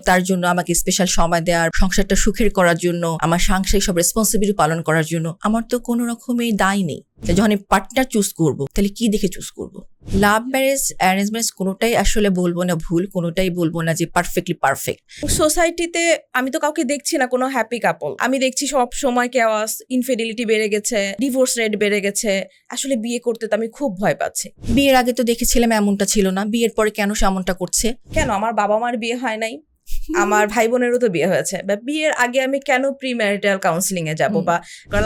তার জন্য আমাকে স্পেশাল সময় দেওয়ার, সংসারটা সুখের করার জন্য, আমার সাংসারিক সব রেসপন্সিবিলিটি পালন করার জন্য আমার তো কোনো রকমের দায় নেই। যখন আমি পার্টনার চুজ করব তাহলে কি দেখে চুজ করব? লাভ ম্যারেজ, অ্যারেঞ্জ ম্যারেজ কোনোটাই আসলে বলবো না ভুল, কোনোটাই বলবো না যে পারফেক্টলি পারফেক্ট। সোসাইটিতে আমি তো কাউকে দেখছি না কোনো হ্যাপি কাপল। আমি দেখছি সব সময় কেওয়াস, ইনফিডিলিটি বেড়ে গেছে, ডিভোর্স রেট বেড়ে গেছে। আসলে বিয়ে করতে তো আমি খুব ভয় পাচ্ছি। বিয়ের আগে তো দেখেছিলাম এমনটা ছিল না, বিয়ের পরে কেন সে এমনটা করছে? কেন আমার বাবা মার বিয়ে হয় নাই, আমার ভাই বোনেরও তো বিয়ে হয়েছে, বা বিয়ের আগে আমি কেন প্রি ম্যারিটাল কাউন্সিলিং এ যাবো? বা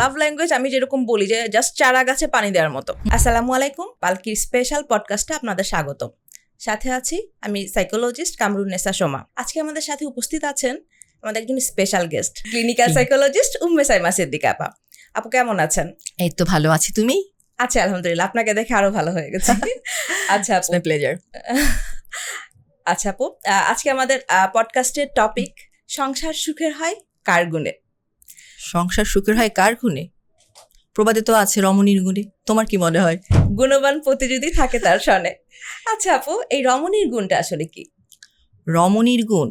লাভ ল্যাঙ্গুয়েজ আমি যেরকম বলি যে জাস্ট চারা গাছে পানি দেওয়ার মতো। আসসালামু আলাইকুম, পালকির স্পেশাল পডকাস্টে আপনাদের স্বাগত। সাথে আছি আমি সাইকোলজিস্ট কামরুন্নেসা সোমা। আজকে আমাদের সাথে উপস্থিত আছেন আমাদের একজন special guest, clinical psychologist Umme Saima Siddika আপা। আপু কেমন আছেন? এই তো ভালো আছি, তুমি? আচ্ছা আলহামদুলিল্লাহ, আপনাকে দেখে আরো ভালো হয়ে গেছে। আচ্ছা আপু, প্লেজার। আচ্ছা আপু, আজকে আমাদের পডকাস্টের টপিক সংসার সুখের হয় কার গুণে? সংসার সুখের হয় কার গুণে? প্রবাদে তো আছে রমণীর গুণে। তোমার কি মনে হয়? গুণবান পতি যদি থাকে তার সনে। আচ্ছা আপু, এই রমণীর গুণটা আসলে কি? রমণীর গুণ,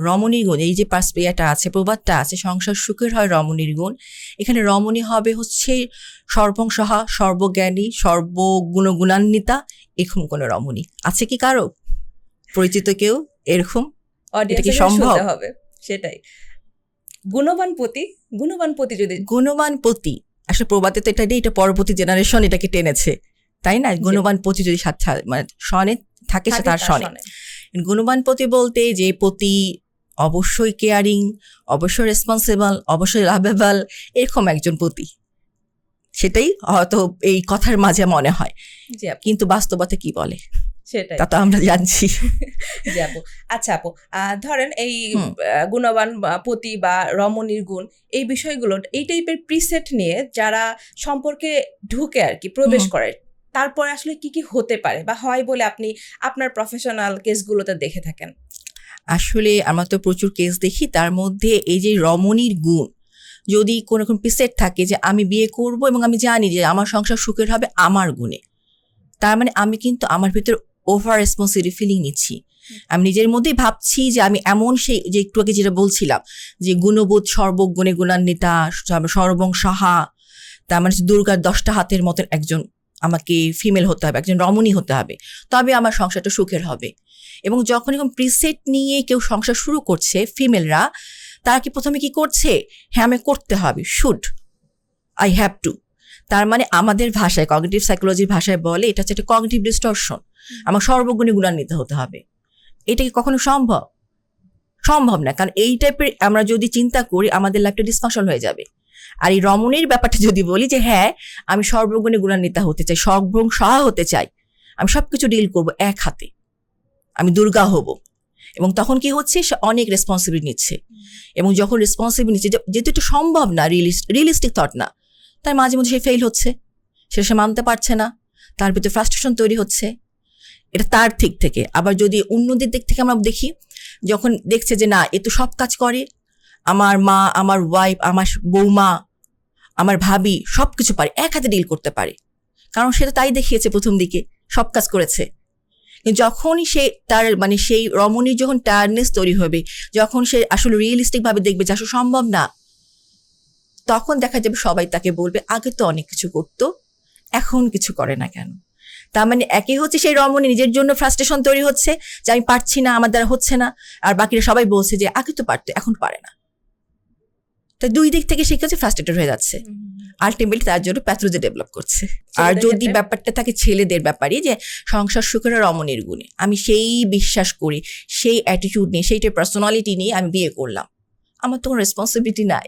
রমণীর গুণ, এই যে এটা আছে, প্রবাদটা আছে, সংসার সুখের হয় রমণীর গুণ। এখানে রমণী হবে হচ্ছে সর্বংসহা, সর্বজ্ঞানী, সর্বগুণান্বিতা। এরকম কোন রমণী আছে কি কারো পরিচিত কেউ এরকম? এটা কি সম্ভব? হবে সেটাই। গুণবান পতি যদি গুণবান পতি, আসলে প্রবাদে তো এটা পরবর্তী জেনারেশন এটাকে টেনেছে, তাই না? গুণবান পতি যদি মানে সনে থাকে সে তার সনে। গুণবান পতি বলতে যে পতি অবশ্যই কেয়ারিং, অবশ্যই রেসপন্সিবল, অবশ্যই লাভেবল, এরকম একজন পতি, সেটাই হয়তো এই কথার মাঝে মনে হয়, কিন্তু বাস্তবতা কি বলে সেটাই তা তো আমরা জানছি। আপু আচ্ছা আপু, ধরেন এই গুণবান পতি বা রমণীর গুণ, এই বিষয়গুলো, এই টাইপের প্রিসেট নিয়ে যারা সম্পর্কে ঢুকে আর কি প্রবেশ করে, তারপরে আসলে কি কি হতে পারে বা হয় বলে আপনি আপনার প্রফেশনাল কেসগুলোতে দেখে থাকেন? আসলে আমরা তো প্রচুর কেস দেখি, তার মধ্যে এই যে রমণীর গুণ যদি কোনো রকম প্রিসেট থাকে যে আমি বিয়ে করব এবং আমি জানি যে আমার সংসার সুখের হবে আমার গুণে, তার মানে আমি কিন্তু আমার ভিতর ওভার রেসপন্সিবিলিটি ফিলিং নিচ্ছি। আমি নিজের মধ্যেই ভাবছি যে আমি এমন, সেই যে একটু আগে যেটা বলছিলাম যে গুণবোধ, সর্বগুণে গুণান্বিতা, সর্বংসহা, তার মানে দুর্গার 10টা হাতের মতন একজন আমাকে ফিমেল হতে হবে, একজন রমণী হতে হবে, তবে আমার সংসারটা সুখের হবে। এবং যখন এরকম প্রিসেট নিয়ে কেউ সংসার শুরু করছে, ফিমেলরা, তারা কি প্রথমে কি করছে? হ্যাঁ আমি করতে হবে, শুড, আই হ্যাভ টু। তার মানে আমাদের ভাষায়, কগনিটিভ সাইকোলজির ভাষায় বলে এটা হচ্ছে একটা কগনিটিভ ডিস্টরশন। আমার সর্বগুণে গুণান্বিত হতে হবে। এটা কি কখনো সম্ভব? সম্ভব না, কারণ এই টাইপের আমরা যদি চিন্তা করি আমাদের লাইফটা ডিসফাংশন হয়ে যাবে। আর এই রমণীর ব্যাপারটা যদি বলি যে হ্যাঁ আমি সর্বগুণে গুণান্বিত হতে চাই, সর্বংসহা হতে চাই, আমি সবকিছু ডিল করব এক হাতে, আমি দুর্গা হব, এবং তখন কি হচ্ছে, সে অনেক রেসপন্সিবিলিটি নিচ্ছে। এবং যখন রেসপন্সিবিলিটি নিচ্ছে, যেহেতু এটা সম্ভব না, রিয়েলিস্টিক থট না, তার মাঝে মধ্যে সে ফেল হচ্ছে, সে মানতে পারছে না, তার ভিতরে ফ্রাস্ট্রেশন তৈরি হচ্ছে। এটা তার দিক থেকে। আবার যদি অন্যদের দিক থেকে আমরা দেখি, যখন দেখছে যে না এ তো সব কাজ করে, আমার মা, আমার ওয়াইফ, আমার বৌমা, আমার ভাবি সব কিছু পারে, এক হাতে ডিল করতে পারে, কারণ সেটা তাই দেখিয়েছে প্রথম দিকে, সব কাজ করেছে। কিন্তু যখনই সে তার মানে সেই রমণীর যখন টায়ার্ডনেস তৈরি হবে, যখন সে আসলে রিয়েলিস্টিক ভাবে দেখবে যে আসলে সম্ভব না, তখন দেখা যাবে সবাই তাকে বলবে আগে তো অনেক কিছু করতো, এখন কিছু করে না কেন? তার মানে একই হচ্ছে সেই রমণী নিজের জন্য ফ্রাস্ট্রেশন তৈরি হচ্ছে যে আমি পারছি না, আমার দ্বারা হচ্ছে না, আর বাকিরা সবাই বলছে যে আগে তো পারতো এখন পারে না। তাই দুই দিক থেকে সে কাছে ফ্রাস্ট্রেটেড হয়ে যাচ্ছে, আলটিমেটলি তার জন্য প্যাথোলজি ডেভেলপ করছে। আর যদি ব্যাপারটা থাকে ছেলেদের ব্যাপারে যে সংসার সুখের রমণীর গুণে, আমি সেই বিশ্বাস করি, সেই অ্যাটিটিউড নিয়ে, সেইটার পার্সোনালিটি নিয়ে আমি বিয়ে করলাম, আমার তো কোনো রেসপন্সিবিলিটি নাই,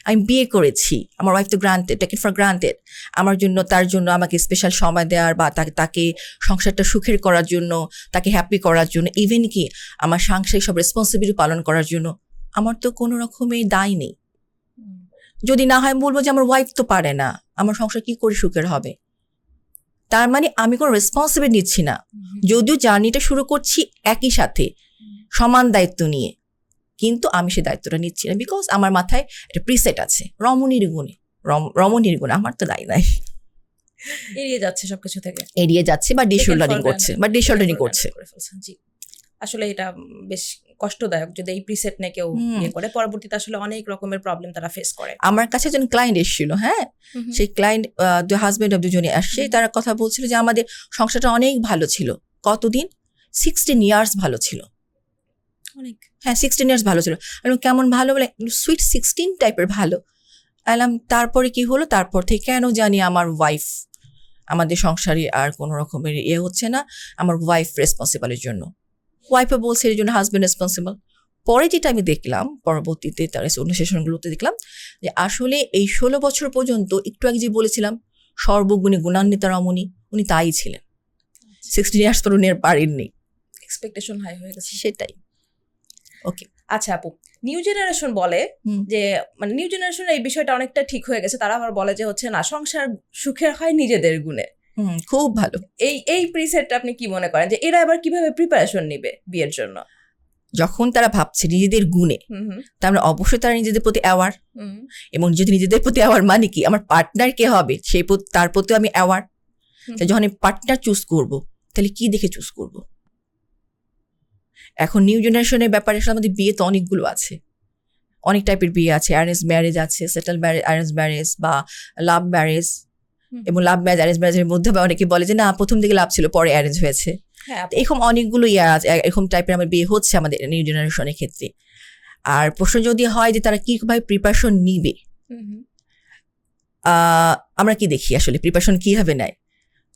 আমি বিয়ে করেছি, আমার ওয়াইফ তো granted, take it for granted, আমার জন্য তার জন্য আমাকে স্পেশাল সময় দেওয়ার বা তাকে সংসারটা সুখের করার জন্য, তাকে হ্যাপি করার জন্য, ইভেন কি আমার সাংসারিক সব রেসপন্সিবিলিটি পালন করার জন্য আমার তো কোনো রকমের দায় নেই। যদি না হয় বলবো যে আমার ওয়াইফ তো পারে না, আমার সংসার কি করে সুখের হবে? তার মানে আমি কোনো রেসপন্সিবিলিটি নিচ্ছি না, যদিও জার্নিটা শুরু করছি একই সাথে সমান দায়িত্ব নিয়ে, কিন্তু আমি সে দায়িত্বটা নিচ্ছি না, বিকজ আমার মাথায় একটা প্রিসেট আছে রমণীর গুণে। রমণীর গুণে আমার তো দায় নাই, এড়িয়ে যাচ্ছে সবকিছু থেকে, এড়িয়ে যাচ্ছে বা ডিশোল্ডারিং করছে, জি। আসলে এটা বেশ কষ্টদায়ক যদি এই প্রিসেট নিয়ে কেউ ইয়ে করে, পরবর্তীতে আসলে অনেক রকমের প্রবলেম তারা ফেস করে। আমার কাছে একজন ক্লায়েন্ট এসেছিল, হ্যাঁ, সেই ক্লায়েন্ট হাজবেন্ড অফ দুজনে আসছে, তারা কথা বলছিল যে আমাদের সংসারটা অনেক ভালো ছিল। কতদিন? 16 ইয়ার্স ভালো ছিল। অনেক, হ্যাঁ 16 ইয়ার্স ভালো ছিল। কেমন ভালো বলে, সুইট 16 টাইপের ভালো। তারপরে কি হলো, তারপর থেকে কেন জানি আমার ওয়াইফ, আমাদের সংসারে আর কোনো রকমের হচ্ছে না, আমার ওয়াইফ রেসপন্সিবলের জন্য। ওয়াইফে বলছে এর জন্য হাজবেন্ড রেসপন্সিবল। পরে যেটা আমি দেখলাম, পরবর্তীতে তার অনুশাসনগুলোতে দেখলাম যে আসলে এই 16 বছর পর্যন্ত, একটু আগে যে বলেছিলাম সর্বগুণে গুণান্বিতা রমণী, উনি তাই ছিলেন। 16 ইয়ার্স পর উনি আর পারেননি, এক্সপেকটেশন হাই হয়ে গেছে। সেটাই। ওকে, আচ্ছা আপু, নিউ জেনারেশন বলে যে মানে নিউ জেনারেশনের এই বিষয়টা অনেকটা ঠিক হয়ে গেছে, তারা আবার বলে যে হচ্ছে না, সংসার সুখের হয় নিজেদের গুণে। খুব ভালো। এই প্রিসেটটা আপনি কি মনে করেন যে এরা আবার কিভাবে প্রিপারেশন নিবে বিয়ের জন্য? যখন তারা ভাবছে নিজেদের গুণে, তার মানে অবশ্যই তারা নিজেদের প্রতি অ্যাওয়ার, এবং যদি নিজেদের প্রতি অ্যাওয়ার মানে কি, আমার পার্টনার কে হবে সেই তার প্রতিও আমি অ্যাওয়ার। যখন আমি পার্টনার চুজ করব, তাহলে কি দেখে চুজ করব? এখন নিউ জেনারেশনের ব্যাপারে আমাদের বিয়ে তো অনেকগুলো আছে, অনেক টাইপের বিয়ে আছে। অ্যারেঞ্জ ম্যারেজ আছে, সেটেল অ্যারেঞ্জ ম্যারেজ বা লাভ ম্যারেজ। এবং লাভ ম্যারেজ অ্যারেঞ্জ ম্যারেজের মধ্যে অনেকে বলে যে না, প্রথম দিকে লাভ ছিল, পরে অ্যারেঞ্জ হয়েছে। এরকম অনেকগুলো এরকম টাইপের আমার বিয়ে হচ্ছে আমাদের নিউ জেনারেশনের ক্ষেত্রে। আর প্রশ্ন যদি হয় যে তারা কিভাবে প্রিপারেশন নিবে, আমরা কি দেখি আসলে প্রিপারেশন কিভাবে নেয়?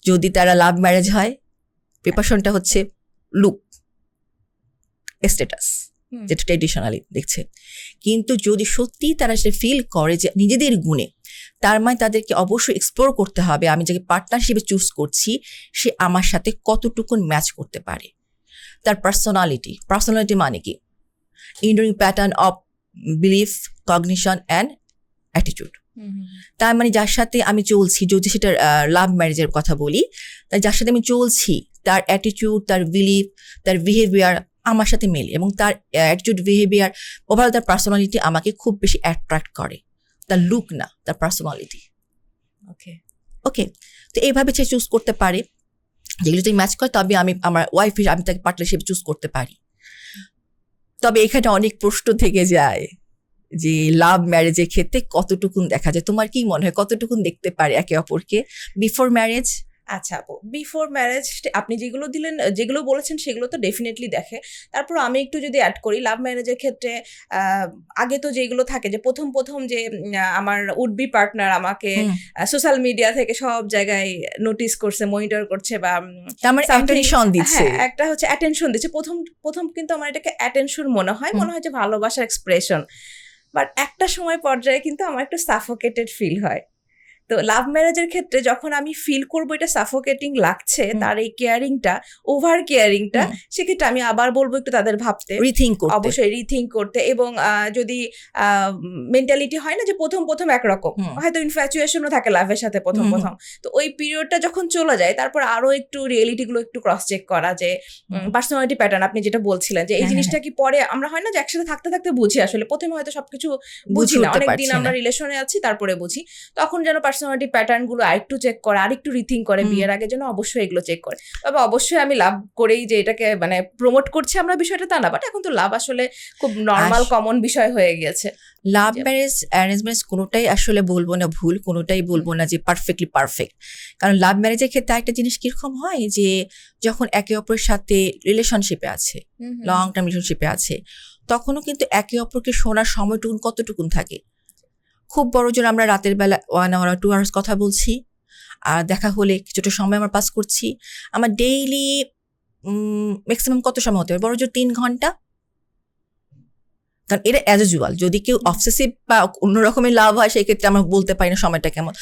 যদি তারা লাভ ম্যারেজ হয়, প্রিপারেশনটা হচ্ছে লুক, স্ট্যাটাস, যেটা ট্রেডিশনালি দেখছে। কিন্তু যদি সত্যি তারা সেটা ফিল করে যে নিজেদের গুণে, তার মানে তাদেরকে অবশ্যই এক্সপ্লোর করতে হবে আমি যাকে পার্টনার হিসেবে চুজ করছি সে আমার সাথে কতটুকু ম্যাচ করতে পারে। তার পার্সোনালিটি মানে কি? Enduring pattern of belief, cognition and attitude. তার মানে যার সাথে আমি চলছি, যদি সেটা লাভ ম্যারেজের কথা বলি, যার সাথে আমি চলছি তার অ্যাটিটিউড, তার বিলিফ, তার বিহেভিয়ার আমার সাথে মেলে, এবং তার অ্যাটিটিউড, বিহেভিয়ার, ওভারঅল তার পার্সোনালিটি আমাকে খুব বেশি অ্যাট্রাক্ট করে, তার লুক না, তার পার্সোনালিটি। ওকে, তো এইভাবে সে চুজ করতে পারে। যেগুলো যদি ম্যাচ করে, তবে আমার ওয়াইফ হিসেবে আমি তাকে পার্টনার হিসেবে চুজ করতে পারি। তবে এখানে অনেক প্রশ্ন থেকে যায় যে লাভ ম্যারেজের ক্ষেত্রে কতটুকুন দেখা যায়, তোমার কি মনে হয় কতটুকুন দেখতে পারে একে অপরকে বিফোর ম্যারেজ? আচ্ছা আপু, বিফোর ম্যারেজ আপনি যেগুলো দিলেন, যেগুলো বলেছেন সেগুলো তো ডেফিনেটলি দেখে। তারপর আমি একটু যদি অ্যাড করি, লাভ ম্যারেজের ক্ষেত্রে আগে তো যেগুলো থাকে যে প্রথম যে আমার উড বি পার্টনার আমাকে সোশ্যাল মিডিয়া থেকে সব জায়গায় নোটিস করছে, মনিটর করছে, বা আমার অ্যাটেনশন দিচ্ছে, একটা হচ্ছে অ্যাটেনশন দিচ্ছে। প্রথম কিন্তু আমার এটাকে অ্যাটেনশন মনে হয় যে ভালোবাসার এক্সপ্রেশন। বাট একটা সময় পর্যায়ে কিন্তু আমার একটু সাফোকেটেড ফিল হয়। তো লাভ ম্যারেজের ক্ষেত্রে যখন আমি ফিল করবো এটা সাফোকেটিং লাগছে, তার এই কেয়ারিংটা, ওভার কেয়ারিংটা, সেক্ষেত্রে আমি আবার বলবো একটু তাদের ভাবতে, অবশ্যই রিথিঙ্ক করতে। এবং যদি মেন্টালিটি হয় না যে প্রথম একরকম, হয়তো ইনফ্যাচুয়েশনও থাকে লাভের সাথে প্রথম, তো ওই পিরিয়ডটা যখন চলে যায়, তারপর আরো একটু রিয়েলিটিগুলো একটু ক্রস চেক করা, যে পার্সোনালিটি প্যাটার্ন আপনি যেটা বলছিলেন যে এই জিনিসটা কি পরে আমরা হয় না যে একসাথে থাকতে বুঝি, আসলে প্রথমে হয়তো সবকিছু বুঝি না, অনেকদিন আমরা রিলেশনে আছি তারপরে বুঝি, তখন যেন পার্সোনালিটি প্যাটার্ন গুলো আরেকটু চেক করে, আরেকটু রিথিঙ্ক করে বিয়ের আগে, যেন অবশ্যই এগুলো চেক করে। তবে অবশ্যই আমি লাভ করেই যে এটাকে মানে প্রমোট করছি আমরা বিষয়টা তা না, বাট এখন তো লাভ আসলে খুব নর্মাল কমন বিষয় হয়ে গিয়েছে। লাভ ম্যারেজ, অ্যারেঞ্জ ম্যারেজ কোনোটাই আসলে বলবো না ভুল, কোনোটাই বলবো না যে পারফেক্টলি পারফেক্ট। কারণ লাভ ম্যারেজের ক্ষেত্রে একটা জিনিস কিরকম হয় যে যখন একে অপরের সাথে রিলেশনশিপে আছে, লং টার্ম রিলেশনশিপে আছে, তখনও কিন্তু একে অপরকে শোনার সময়টুকুন কতটুকুন থাকে। খুব বড় জোর আমরা রাতের বেলা 1 hour 2 hours কথা বলছি, আর দেখা হলে কিছুটা সময় আমরা পাস করছি। আমার ডেইলি ম্যাক্সিমাম কত সময় হতে পারে? বড় জোর 3 ঘন্টা। কারণ এটা অ্যাজ ইউজুয়াল, যদি কেউ অবসেসিভ বা অন্য রকমের লাভ হয় সেই ক্ষেত্রে আমরা বলতে পারি না সময়টা কেমন,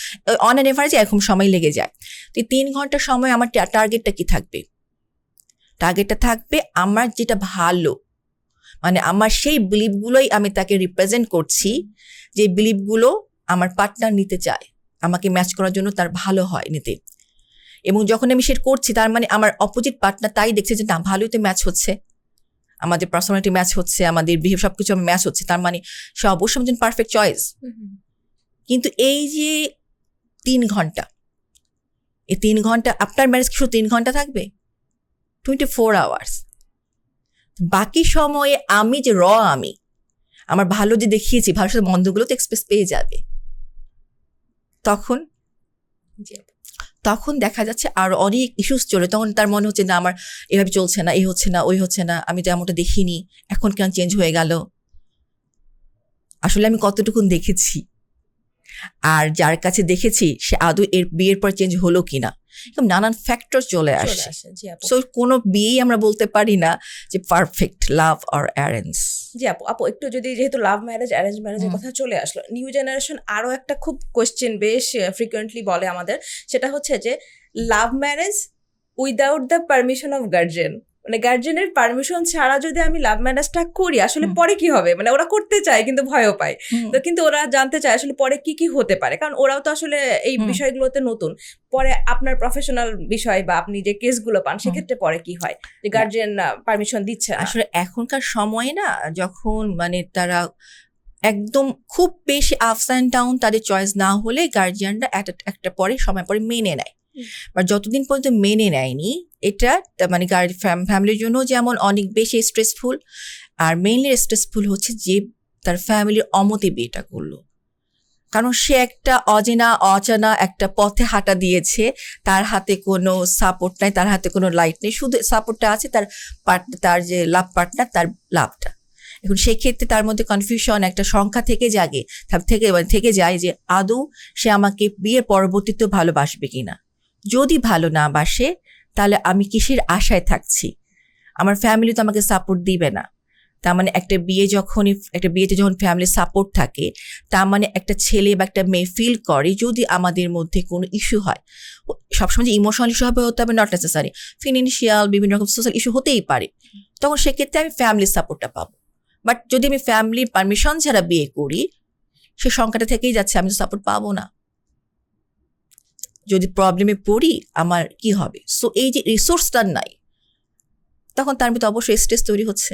অন অ্যান এভারেজ এরকম সময় লেগে যায়। তো এই 3 ঘন্টার সময় আমার টার্গেটটা কি থাকবে? টার্গেটটা থাকবে আমার যেটা ভালো, মানে আমার সেই বিলিফগুলোই আমি তাকে রিপ্রেজেন্ট করছি, যে বিলিফগুলো আমার পার্টনার নিতে চায়, আমাকে ম্যাচ করার জন্য তার ভালো হয় নিতে। এবং যখন আমি সেটা করছি, তার মানে আমার অপোজিট পার্টনার তাই দেখছে যে না, ভালোই তো ম্যাচ হচ্ছে, আমাদের পার্সোনালিটি ম্যাচ হচ্ছে, আমাদের বিহেভ সবকিছু ম্যাচ হচ্ছে, তার মানে সে অবশ্যই একজন পারফেক্ট চয়েস। কিন্তু এই যে 3 ঘন্টা, এই 3 ঘন্টা আপনার ম্যারেজ কি শুধু 3 ঘন্টা থাকবে? 24 hours। বাকি সময়ে আমি যে আমি আমার ভালো যে দেখিয়েছি, ভালোর সাথে মন্দগুলো তো এক্সপ্রেস পেয়ে যাবে। তখন দেখা যাচ্ছে আর অনেক ইস্যুস চলে, তখন তার মনে হচ্ছে না আমার এভাবে চলছে না, এই হচ্ছে না, ওই হচ্ছে না, আমি তো এমনটা দেখিনি, এখন কেন চেঞ্জ হয়ে গেল, আসলে আমি কতটুকুন দেখেছি, আর যার কাছে দেখেছি সে আদৌ এর বিয়ের পর চেঞ্জ হলো কিনা, এরকম নানান ফ্যাক্টর চলে আসে। সো কোনো বিয়েই আমরা বলতে পারি না যে পারফেক্ট লাভ অর অ্যারেঞ্জ। জি আপু একটু যদি, যেহেতু লাভ ম্যারেজ অ্যারেঞ্জ ম্যারেজের কথা চলে আসলো, নিউ জেনারেশন আরো একটা খুব কোয়েশ্চেন বেশ ফ্রিকোয়েন্টলি বলে আমাদের, সেটা হচ্ছে যে love marriage without the permission of guardian, মানে গার্জিয়ানের পারমিশন ছাড়া যদি আমি লাভ ম্যারেজটা করি আসলে পরে কি হবে, মানে ওরা করতে চায় কিন্তু ভয়ও পায়, তো কিন্তু ওরা জানতে চায় আসলে পরে কি কি হতে পারে, কারণ ওরাও তো আসলে এই বিষয়গুলোতে নতুন। পরে আপনার প্রফেশনাল বিষয় বা আপনি যে কেসগুলো পান সেক্ষেত্রে পরে কি হয় যে গার্জিয়ান পারমিশন দিচ্ছে না? আসলে এখনকার সময়ে না, যখন মানে তারা একদম খুব বেশি আপস অ্যান্ড ডাউন, তাদের চয়েস না হলে গার্জিয়ানরা একটা পরে সময় পরে মেনে নেয়, বা যতদিন পর্যন্ত মেনে নেয়নি এটা মানে ফ্যামিলির জন্য যেমন অনেক বেশি স্ট্রেসফুল, আর মেইনলি স্ট্রেসফুল হচ্ছে যে তার ফ্যামিলির অমতে বিয়েটা করলো, কারণ সে একটা অজানা একটা পথে হাঁটা দিয়েছে, তার হাতে কোনো সাপোর্ট নাই, তার হাতে কোনো লাইট নেই, শুধু সাপোর্টটা আছে তার যে লাভ পার্টনার, তার লাভটা। এখন সেক্ষেত্রে তার মধ্যে কনফিউশন, একটা সংখ্যা থেকে যায় যে আদৌ সে আমাকে বিয়ের পরবর্তীতেও ভালোবাসবে কিনা, যদি ভালো না বাসে তাহলে আমি কিসের আশায় থাকছি, আমার ফ্যামিলি তো আমাকে সাপোর্ট দিবে না। তার মানে একটা বিয়েতে যখন ফ্যামিলির সাপোর্ট থাকে, তার মানে একটা ছেলে বা একটা মেয়ে ফিল করে যদি আমাদের মধ্যে কোনো ইস্যু হয়, সবসময় যে ইমোশনাল ইস্যু হতে হবে নট নেসেসারি, ফিনান্সিয়াল বিভিন্ন রকম সোশ্যাল ইস্যু হতেই পারে, তখন সেক্ষেত্রে আমি ফ্যামিলির সাপোর্টটা পাবো। বাট যদি আমি ফ্যামিলির পারমিশন ছাড়া বিয়ে করি, সে সংখ্যাটা থেকেই যাচ্ছে, আমি তো সাপোর্ট পাবো না, যদি প্রবলেমে পড়ি আমার কি হবে। সো এই যে রিসোর্সটা নাই, তখন তার মধ্যে অবশ্যই স্ট্রেস তৈরি হচ্ছে।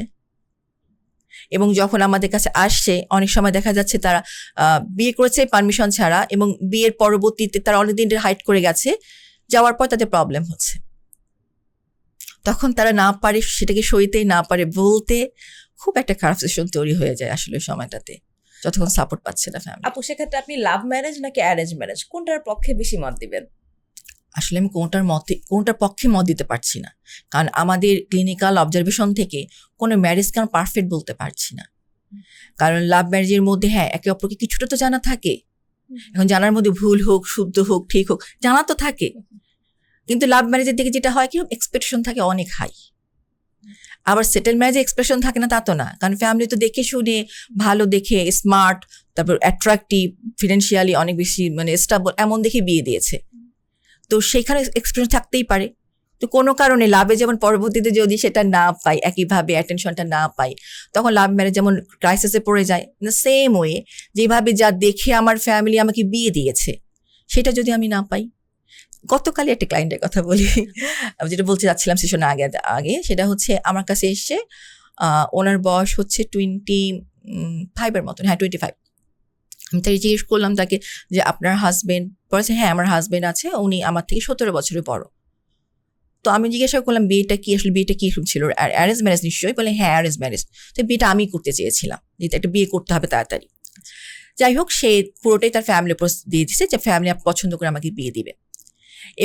এবং যখন আমাদের কাছে আসছে অনেক সময় দেখা যাচ্ছে তারা বিয়ে করেছে পারমিশন ছাড়া, এবং বিয়ের পরবর্তীতে তারা অনেকদিন হাইড করে গেছে, যাওয়ার পর তাদের প্রবলেম হচ্ছে, তখন তারা না পারে সেটাকে সইতেই না পারে বলতে, খুব একটা খারাপ সিচুয়েশন তৈরি হয়ে যায় আসলে সময়টাতে, যতক্ষণ সাপোর্ট পাচ্ছে না ফ্যামিলি। আপু সেক্ষেত্রে আপনি লাভ ম্যারেজ নাকি অ্যারেঞ্জ ম্যারেজ কোনটার পক্ষে বেশি মত দিবেন? আসলে আমি কোনটার পক্ষে মত দিতে পারছি না, কারণ আমাদের ক্লিনিক্যাল অবজারভেশন থেকে কোনো ম্যারেজ কারণ পারফেক্ট বলতে পারছি না। কারণ লাভ ম্যারেজের মধ্যে হ্যাঁ একে অপরকে কিছুটা তো জানা থাকে, এখন জানার মধ্যে ভুল হোক, শুদ্ধ হোক, ঠিক হোক, জানা তো থাকে, কিন্তু লাভ ম্যারেজের দিকে যেটা হয় কি এক্সপেকটেশন থাকে অনেক হাই। আবার সেটেল ম্যারেজে এক্সপেকটেশন থাকে না তা তো না, কারণ ফ্যামিলি তো দেখে শুনে ভালো দেখে, স্মার্ট, তারপর অ্যাট্রাক্টিভ, ফিনান্সিয়ালি অনেক বেশি মানে স্টেবল, এমন দেখে বিয়ে দিয়েছে, তো সেখানে এক্সপিরিয়েন্স থাকতেই পারে। তো কোনো কারণে লাভে যেমন পরবর্তীতে যদি সেটা না পাই, একইভাবে অ্যাটেনশনটা না পাই, তখন লাভ ম্যারেজ যেমন ক্রাইসিসে পড়ে যায়, সেম ওয়ে যেভাবে যা দেখে আমার ফ্যামিলি আমাকে বিয়ে দিয়েছে সেটা যদি আমি না পাই। গতকালই একটা ক্লায়েন্টের কথা বলি, আমি যেটা বলতে যাচ্ছিলাম সেশনের আগে সেটা হচ্ছে আমার কাছে এসছে, ওনার বয়স হচ্ছে 25 মতন, হ্যাঁ 25। আমি তাকে জিজ্ঞেস করলাম তাকে যে আপনার হাজবেন্ড, বলেছে হ্যাঁ আমার হাজবেন্ড আছে, উনি আমার থেকে 17 বছরের বড়। তো আমি জিজ্ঞাসা করলাম বিয়েটা কি ছিল, অ্যারেঞ্জ ম্যারেজ নিশ্চয়ই? বলে হ্যাঁ অ্যারেঞ্জ ম্যারেজ। তো বিয়েটা আমি করতে চেয়েছিলাম, যেহেতু একটা বিয়ে করতে হবে তাড়াতাড়ি। যাই হোক, সে পুরোটাই তার ফ্যামিলির উপর দিয়ে দিচ্ছে যে ফ্যামিলি পছন্দ করে আমাকে বিয়ে দিবে,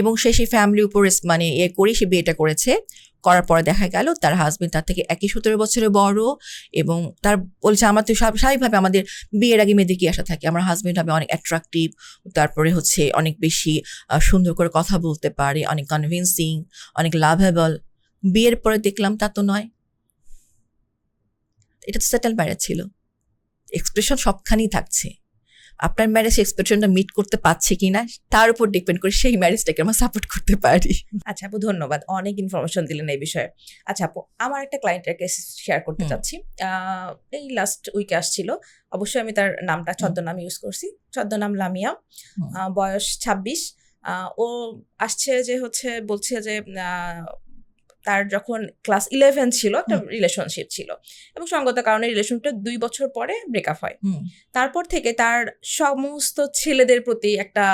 এবং সে সেই ফ্যামিলির উপর মানে করে সে বিয়েটা করেছে। করার পরে দেখা গেল তার হাজবেন্ড তার থেকে 17 বছরের বড়, এবং তার বলছে আমার তো স্বাভাবিকভাবে আমাদের বিয়ের আগে মেয়েদের কি আশা থাকে, আমার হাজবেন্ড হবে অনেক অ্যাট্রাকটিভ, তারপরে হচ্ছে অনেক বেশি সুন্দর করে কথা বলতে পারে, অনেক কনভিন্সিং, অনেক লাভেবল। বিয়ের পরে দেখলাম তা তো নয়, এটা তো সেটেল ম্যারেজ ছিল, এক্সপ্রেশন সবখানেই থাকছে, আপনার ম্যারেজ এক্সপেকটেশনটা মিট করতে পারছে কিনা তার উপর ডিপেন্ড করে সেই ম্যারেজটাকে আমরা সাপোর্ট করতে পারি। আচ্ছা আপু, ধন্যবাদ, অনেক ইনফরমেশন দিলেন এই বিষয়ে। আচ্ছা আপু, আমার একটা ক্লায়েন্টের কেস শেয়ার করতে চাচ্ছি। এই লাস্ট উইকে আসছিল, অবশ্যই আমি তার নামটা ছদ্মনাম ইউজ করছি, ছদ্মনাম লামিয়া, বয়স 26। ও আসছে যে বলছে যে তার যখন ক্লাস 11 ছিল একটা রিলেশনশিপ ছিল, এবং সঙ্গত কারণে রিলেশনটা 2 বছর পরে ব্রেকআপ হয়। তারপর থেকে তার সমস্ত ছেলেদের প্রতি একটা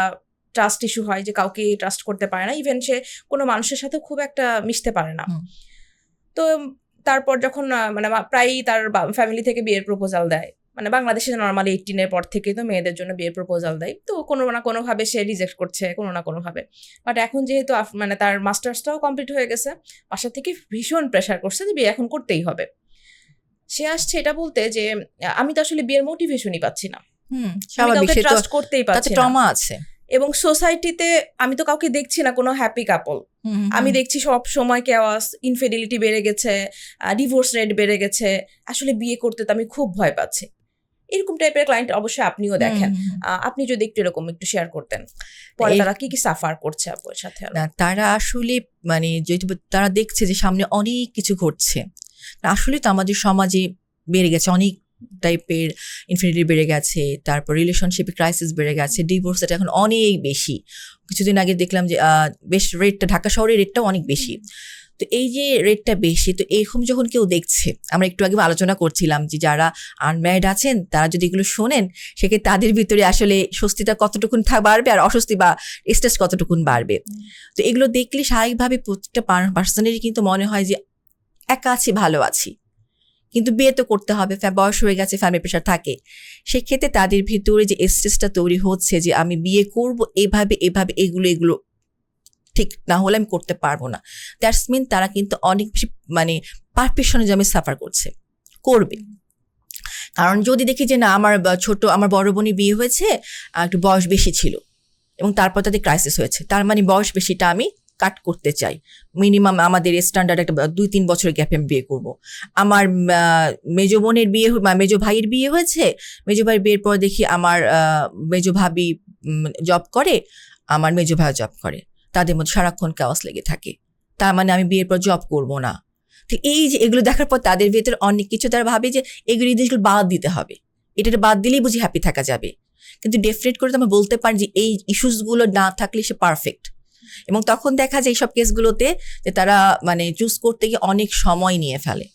ট্রাস্ট ইস্যু হয়, যে কাউকে ট্রাস্ট করতে পারে না, ইভেন সে কোনো মানুষের সাথে খুব একটা মিশতে পারে না। তো তারপর যখন মানে প্রায়ই তার ফ্যামিলি থেকে বিয়ের প্রপোজাল দেয়, মানে বাংলাদেশে নর্মালি 18 পর থেকেই তো মেয়েদের জন্য বিয়ের প্রপোজাল দেয়, তো কোনো না কোনোভাবে সে রিজেক্ট করছে কোনো না কোনোভাবে। বাট এখন যেহেতু মানে তার মাস্টার্সটাও কমপ্লিট হয়ে গেছে, বাসা থেকে ভীষণ প্রেশার করছে যে বিয়ে এখন করতেই হবে। সে আসছে এটা বলতে যে আমি তো আসলে বিয়ের মোটিভেশনই পাচ্ছি না, স্বাভাবিক, সে তো ট্রাস্ট করতেই পারছি না, ট্রমা আছে। এবং সোসাইটিতে আমি তো কাউকে দেখছি না কোনো হ্যাপি কাপল। আমি দেখছি সব সময় কেওয়াস, ইনফিডিলিটি বেড়ে গেছে, ডিভোর্স রেট বেড়ে গেছে, আসলে বিয়ে করতে তো আমি খুব ভয় পাচ্ছি। এরকম টাইপের ক্লায়েন্ট অবশ্যই আপনিও দেখেন, আপনি যদি একটু শেয়ার করতেন পরে তারা কি কি সাফার করছে আপনার সাথে। তারা আসলে মানে যেহেতু তারা দেখছে যে সামনে অনেক কিছু ঘটছে, আসলে তো আমাদের সমাজে বেড়ে গেছে অনেক টাইপের ইনফিনিটি বেড়ে গেছে, তারপর রিলেশনশিপে ক্রাইসিস বেড়ে গেছে, ডিভোর্স রেট এখন অনেক বেশি। কিছুদিন আগে দেখলাম যে বেশ রেটটা, ঢাকা শহরের রেটটাও অনেক বেশি। তো এই যে রেটটা বেশি, তো এরকম যখন কেউ দেখছে, আমরা একটু আগে আলোচনা করছিলাম যে যারা আনম্যারিড আছেন তারা যদি এগুলো শোনেন, সেক্ষেত্রে তাদের ভিতরে আসলে স্বস্তিটা কতটুকুন বাড়বে আর অস্বস্তি বা স্ট্রেস কতটুকুন বাড়বে। তো এগুলো দেখলে স্বাভাবিকভাবে প্রত্যেকটা পার্সনেরই কিন্তু মনে হয় যে একা আছি, ভালো আছি, কিন্তু বিয়ে তো করতে হবে, বয়স হয়ে গেছে, ফ্যামিলি প্রেশার থাকে। সেক্ষেত্রে তাদের ভিতরে যে স্ট্রেসটা তৈরি হচ্ছে যে আমি বিয়ে করব এভাবে এগুলো ঠিক না হলে আমি করতে পারবো না, দ্যাটস মিন তারা কিন্তু অনেক বেশি মানে পারফেকশনিজমে সাফার করবে। কারণ যদি দেখি যে না আমার আমার বড় বোনের বিয়ে হয়েছে, একটু বয়স বেশি ছিল এবং তারপর তাদের ক্রাইসিস হয়েছে, তার মানে বয়স বেশিটা আমি কাট করতে চাই, মিনিমাম আমাদের স্ট্যান্ডার্ড একটা 2-3 বছরের গ্যাপে আমি বিয়ে করবো। আমার মেজো বোনের বিয়ে, মেজো ভাইয়ের বিয়ে হয়েছে, মেজো ভাইয়ের বিয়ের পর দেখি আমার মেজো ভাবি জব করে, আমার মেজো ভাইও জব করে, তাদের মধ্যে সারাক্ষণ কেওয়াস লেগে থাকে, তার মানে আমি বিয়ের পর জব করবো না। ঠিক এই যে এগুলো দেখার পর তাদের ভেতরে অনেক কিছু তারা ভাবে যে এগুলো জিনিসগুলো বাদ দিতে হবে, এটা বাদ দিলেই বুঝি হ্যাপি থাকা যাবে। কিন্তু ডেফিনেট করে তো আমরা বলতে পারি যে এই ইস্যুসগুলো না থাকলে সে পারফেক্ট। এবং তখন দেখা যায় এইসব কেসগুলোতে যে তারা মানে চুজ করতে গিয়ে অনেক সময় নিয়ে ফেলে,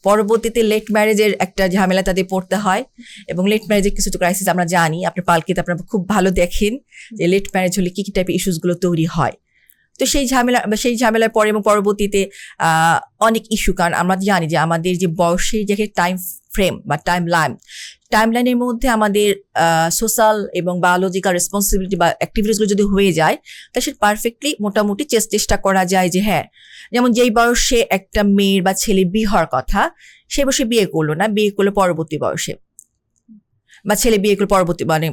পরবর্তীতে লেট ম্যারেজের একটা ঝামেলা তাদের পড়তে হয়। এবং লেট ম্যারেজের কিছু ক্রাইসিস আমরা জানি, আপনার পালকিতে আপনারা খুব ভালো দেখেন যে লেট ম্যারেজ হলে কি কি টাইপের ইস্যুসগুলো তৈরি হয়। তো সেই ঝামেলার পরে এবং পরবর্তীতে অনেক ইস্যু, কারণ আমরা জানি যে আমাদের যে বয়সের যে টাইম ফ্রেম বা টাইম লাইনের মধ্যে আমাদের সোশ্যাল এবং বায়োলজিক্যাল রেসপন্সিবিলিটি বা অ্যাক্টিভিটিসগুলো যদি হয়ে যায়, তা সে পারফেক্টলি মোটামুটি চেষ্টা করা যায় যে হ্যাঁ, যেমন যেই বয়সে একটা মেয়ের বা ছেলের বিয়ে হওয়ার কথা, সে বয়সে বিয়ে করলো না, বিয়ে করলো পরবর্তী বয়সে, বা ছেলে বিয়ে করলো পরবর্তী মানে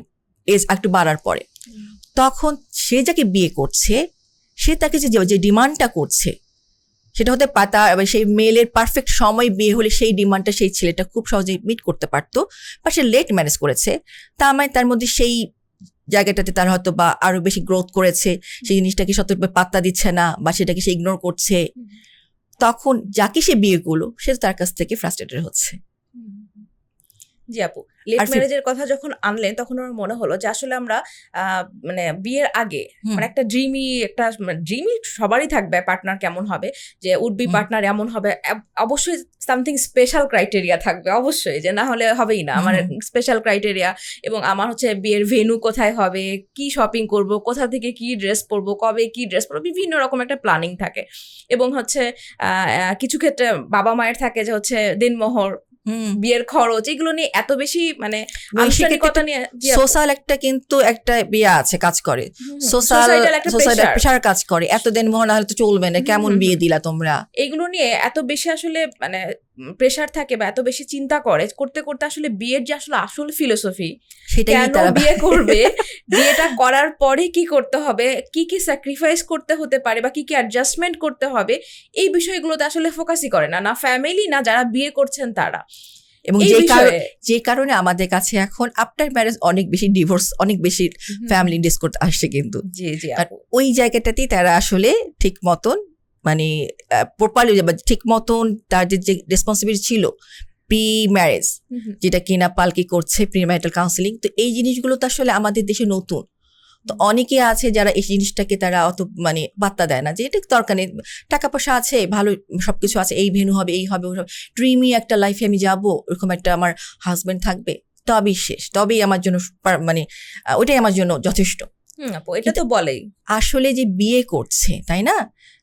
এজ একটু বাড়ার পরে, তখন সে যাকে বিয়ে করছে সে তাকে যে ডিমান্ডটা করছে সেটা হতে পাতা, সেই মেলের পারফেক্ট সময় বিয়ে হলে সেই ডিমান্ডটা সেই ছেলেটা খুব সহজেই মিট করতে পারতো, বা সে লেট ম্যারেজ করেছে, তার মধ্যে সেই জায়গাটাতে তার হয়তো বা আরো বেশি গ্রোথ করেছে, সেই জিনিসটাকে সতর্কভাবে পাত্তা দিচ্ছে না বা সেটাকে সে ইগনোর করছে, তখন যাকে সে বিয়ে করলো সে তার কাছ থেকে ফ্রাস্ট্রেটেড হচ্ছে। জি আপু, লেট ম্যারেজের কথা যখন আনলেন তখন আমার মনে হলো যে আসলে আমরা মানে বিয়ের আগে মানে একটা ড্রিমি সবারই থাকবে পার্টনার কেমন হবে, যে উড বি পার্টনার এমন হবে, অবশ্যই সামথিং স্পেশাল ক্রাইটেরিয়া থাকবে, অবশ্যই, যে না হলে হবেই না। আমার স্পেশাল ক্রাইটেরিয়া, এবং আমার হচ্ছে বিয়ের ভেন্যু কোথায় হবে, কি শপিং করব, কোথা থেকে কি ড্রেস পরবো, কবে কি ড্রেস পরবো, বিভিন্ন রকম একটা প্ল্যানিং থাকে। এবং হচ্ছে কিছু ক্ষেত্রে বাবা মায়ের থাকে যে হচ্ছে দিনমোহর, বিয়ের খরচ, এগুলো নিয়ে এত বেশি মানে আনুষ্ঠানিকতা নিয়ে সোশ্যাল একটা কিন্তু একটা বিয়ে আছে, কাজ করে সোশ্যাল প্রেশার কাজ করে, এতদিন মনে হলে তো চলবে না, কেমন বিয়ে দিলা তোমরা, এগুলো নিয়ে এত বেশি আসলে মানে প্রেশার থাকে বা এত বেশি চিন্তা করতে করতে আসলে বিয়ের যে আসলে আসল ফিলোসফি, কেন বিয়ে করবে, বিয়েটা করার পরে কি করতে হবে, কি কি স্যাক্রিফাইস করতে হতে পারে বা কি কি অ্যাডজাস্টমেন্ট করতে হবে, এই বিষয়গুলোতে আসলে ফোকাসই করে না ফ্যামিলি না যারা বিয়ে করছেন তারা। এবং যে কারণে আমাদের কাছে এখন আফটার ম্যারেজ অনেক বেশি ডিভোর্স, অনেক বেশি ফ্যামিলি ডিসকোর্স আসছে, কিন্তু ওই জায়গাটাতেই তারা আসলে ঠিক মতন মানে প্রপারলি ঠিক মতন তার যে রেসপন্সিবিলিটি ছিল প্রি ম্যারেজ, যেটা কিনা পালকি করছে প্রি ম্যারিটাল কাউন্সিলিং, তো এই জিনিসগুলো তো আসলে আমাদের দেশে নতুন। তো অনেকে আছে যারা এই জিনিসটাকে তারা অত মানে পাত্তা দেয় না, যে এটা দরকার নেই, টাকা পয়সা আছে, ভালো সবকিছু আছে, এই ভেন্যু হবে, এই হবে, ড্রিমি একটা লাইফে আমি যাবো, ওরকম একটা আমার হাজবেন্ড থাকবে, তবেই শেষ, তবেই আমার জন্য মানে ওইটাই আমার জন্য যথেষ্ট। এটা তো বলেই আসলে যে বিয়ে করছে, তাই না,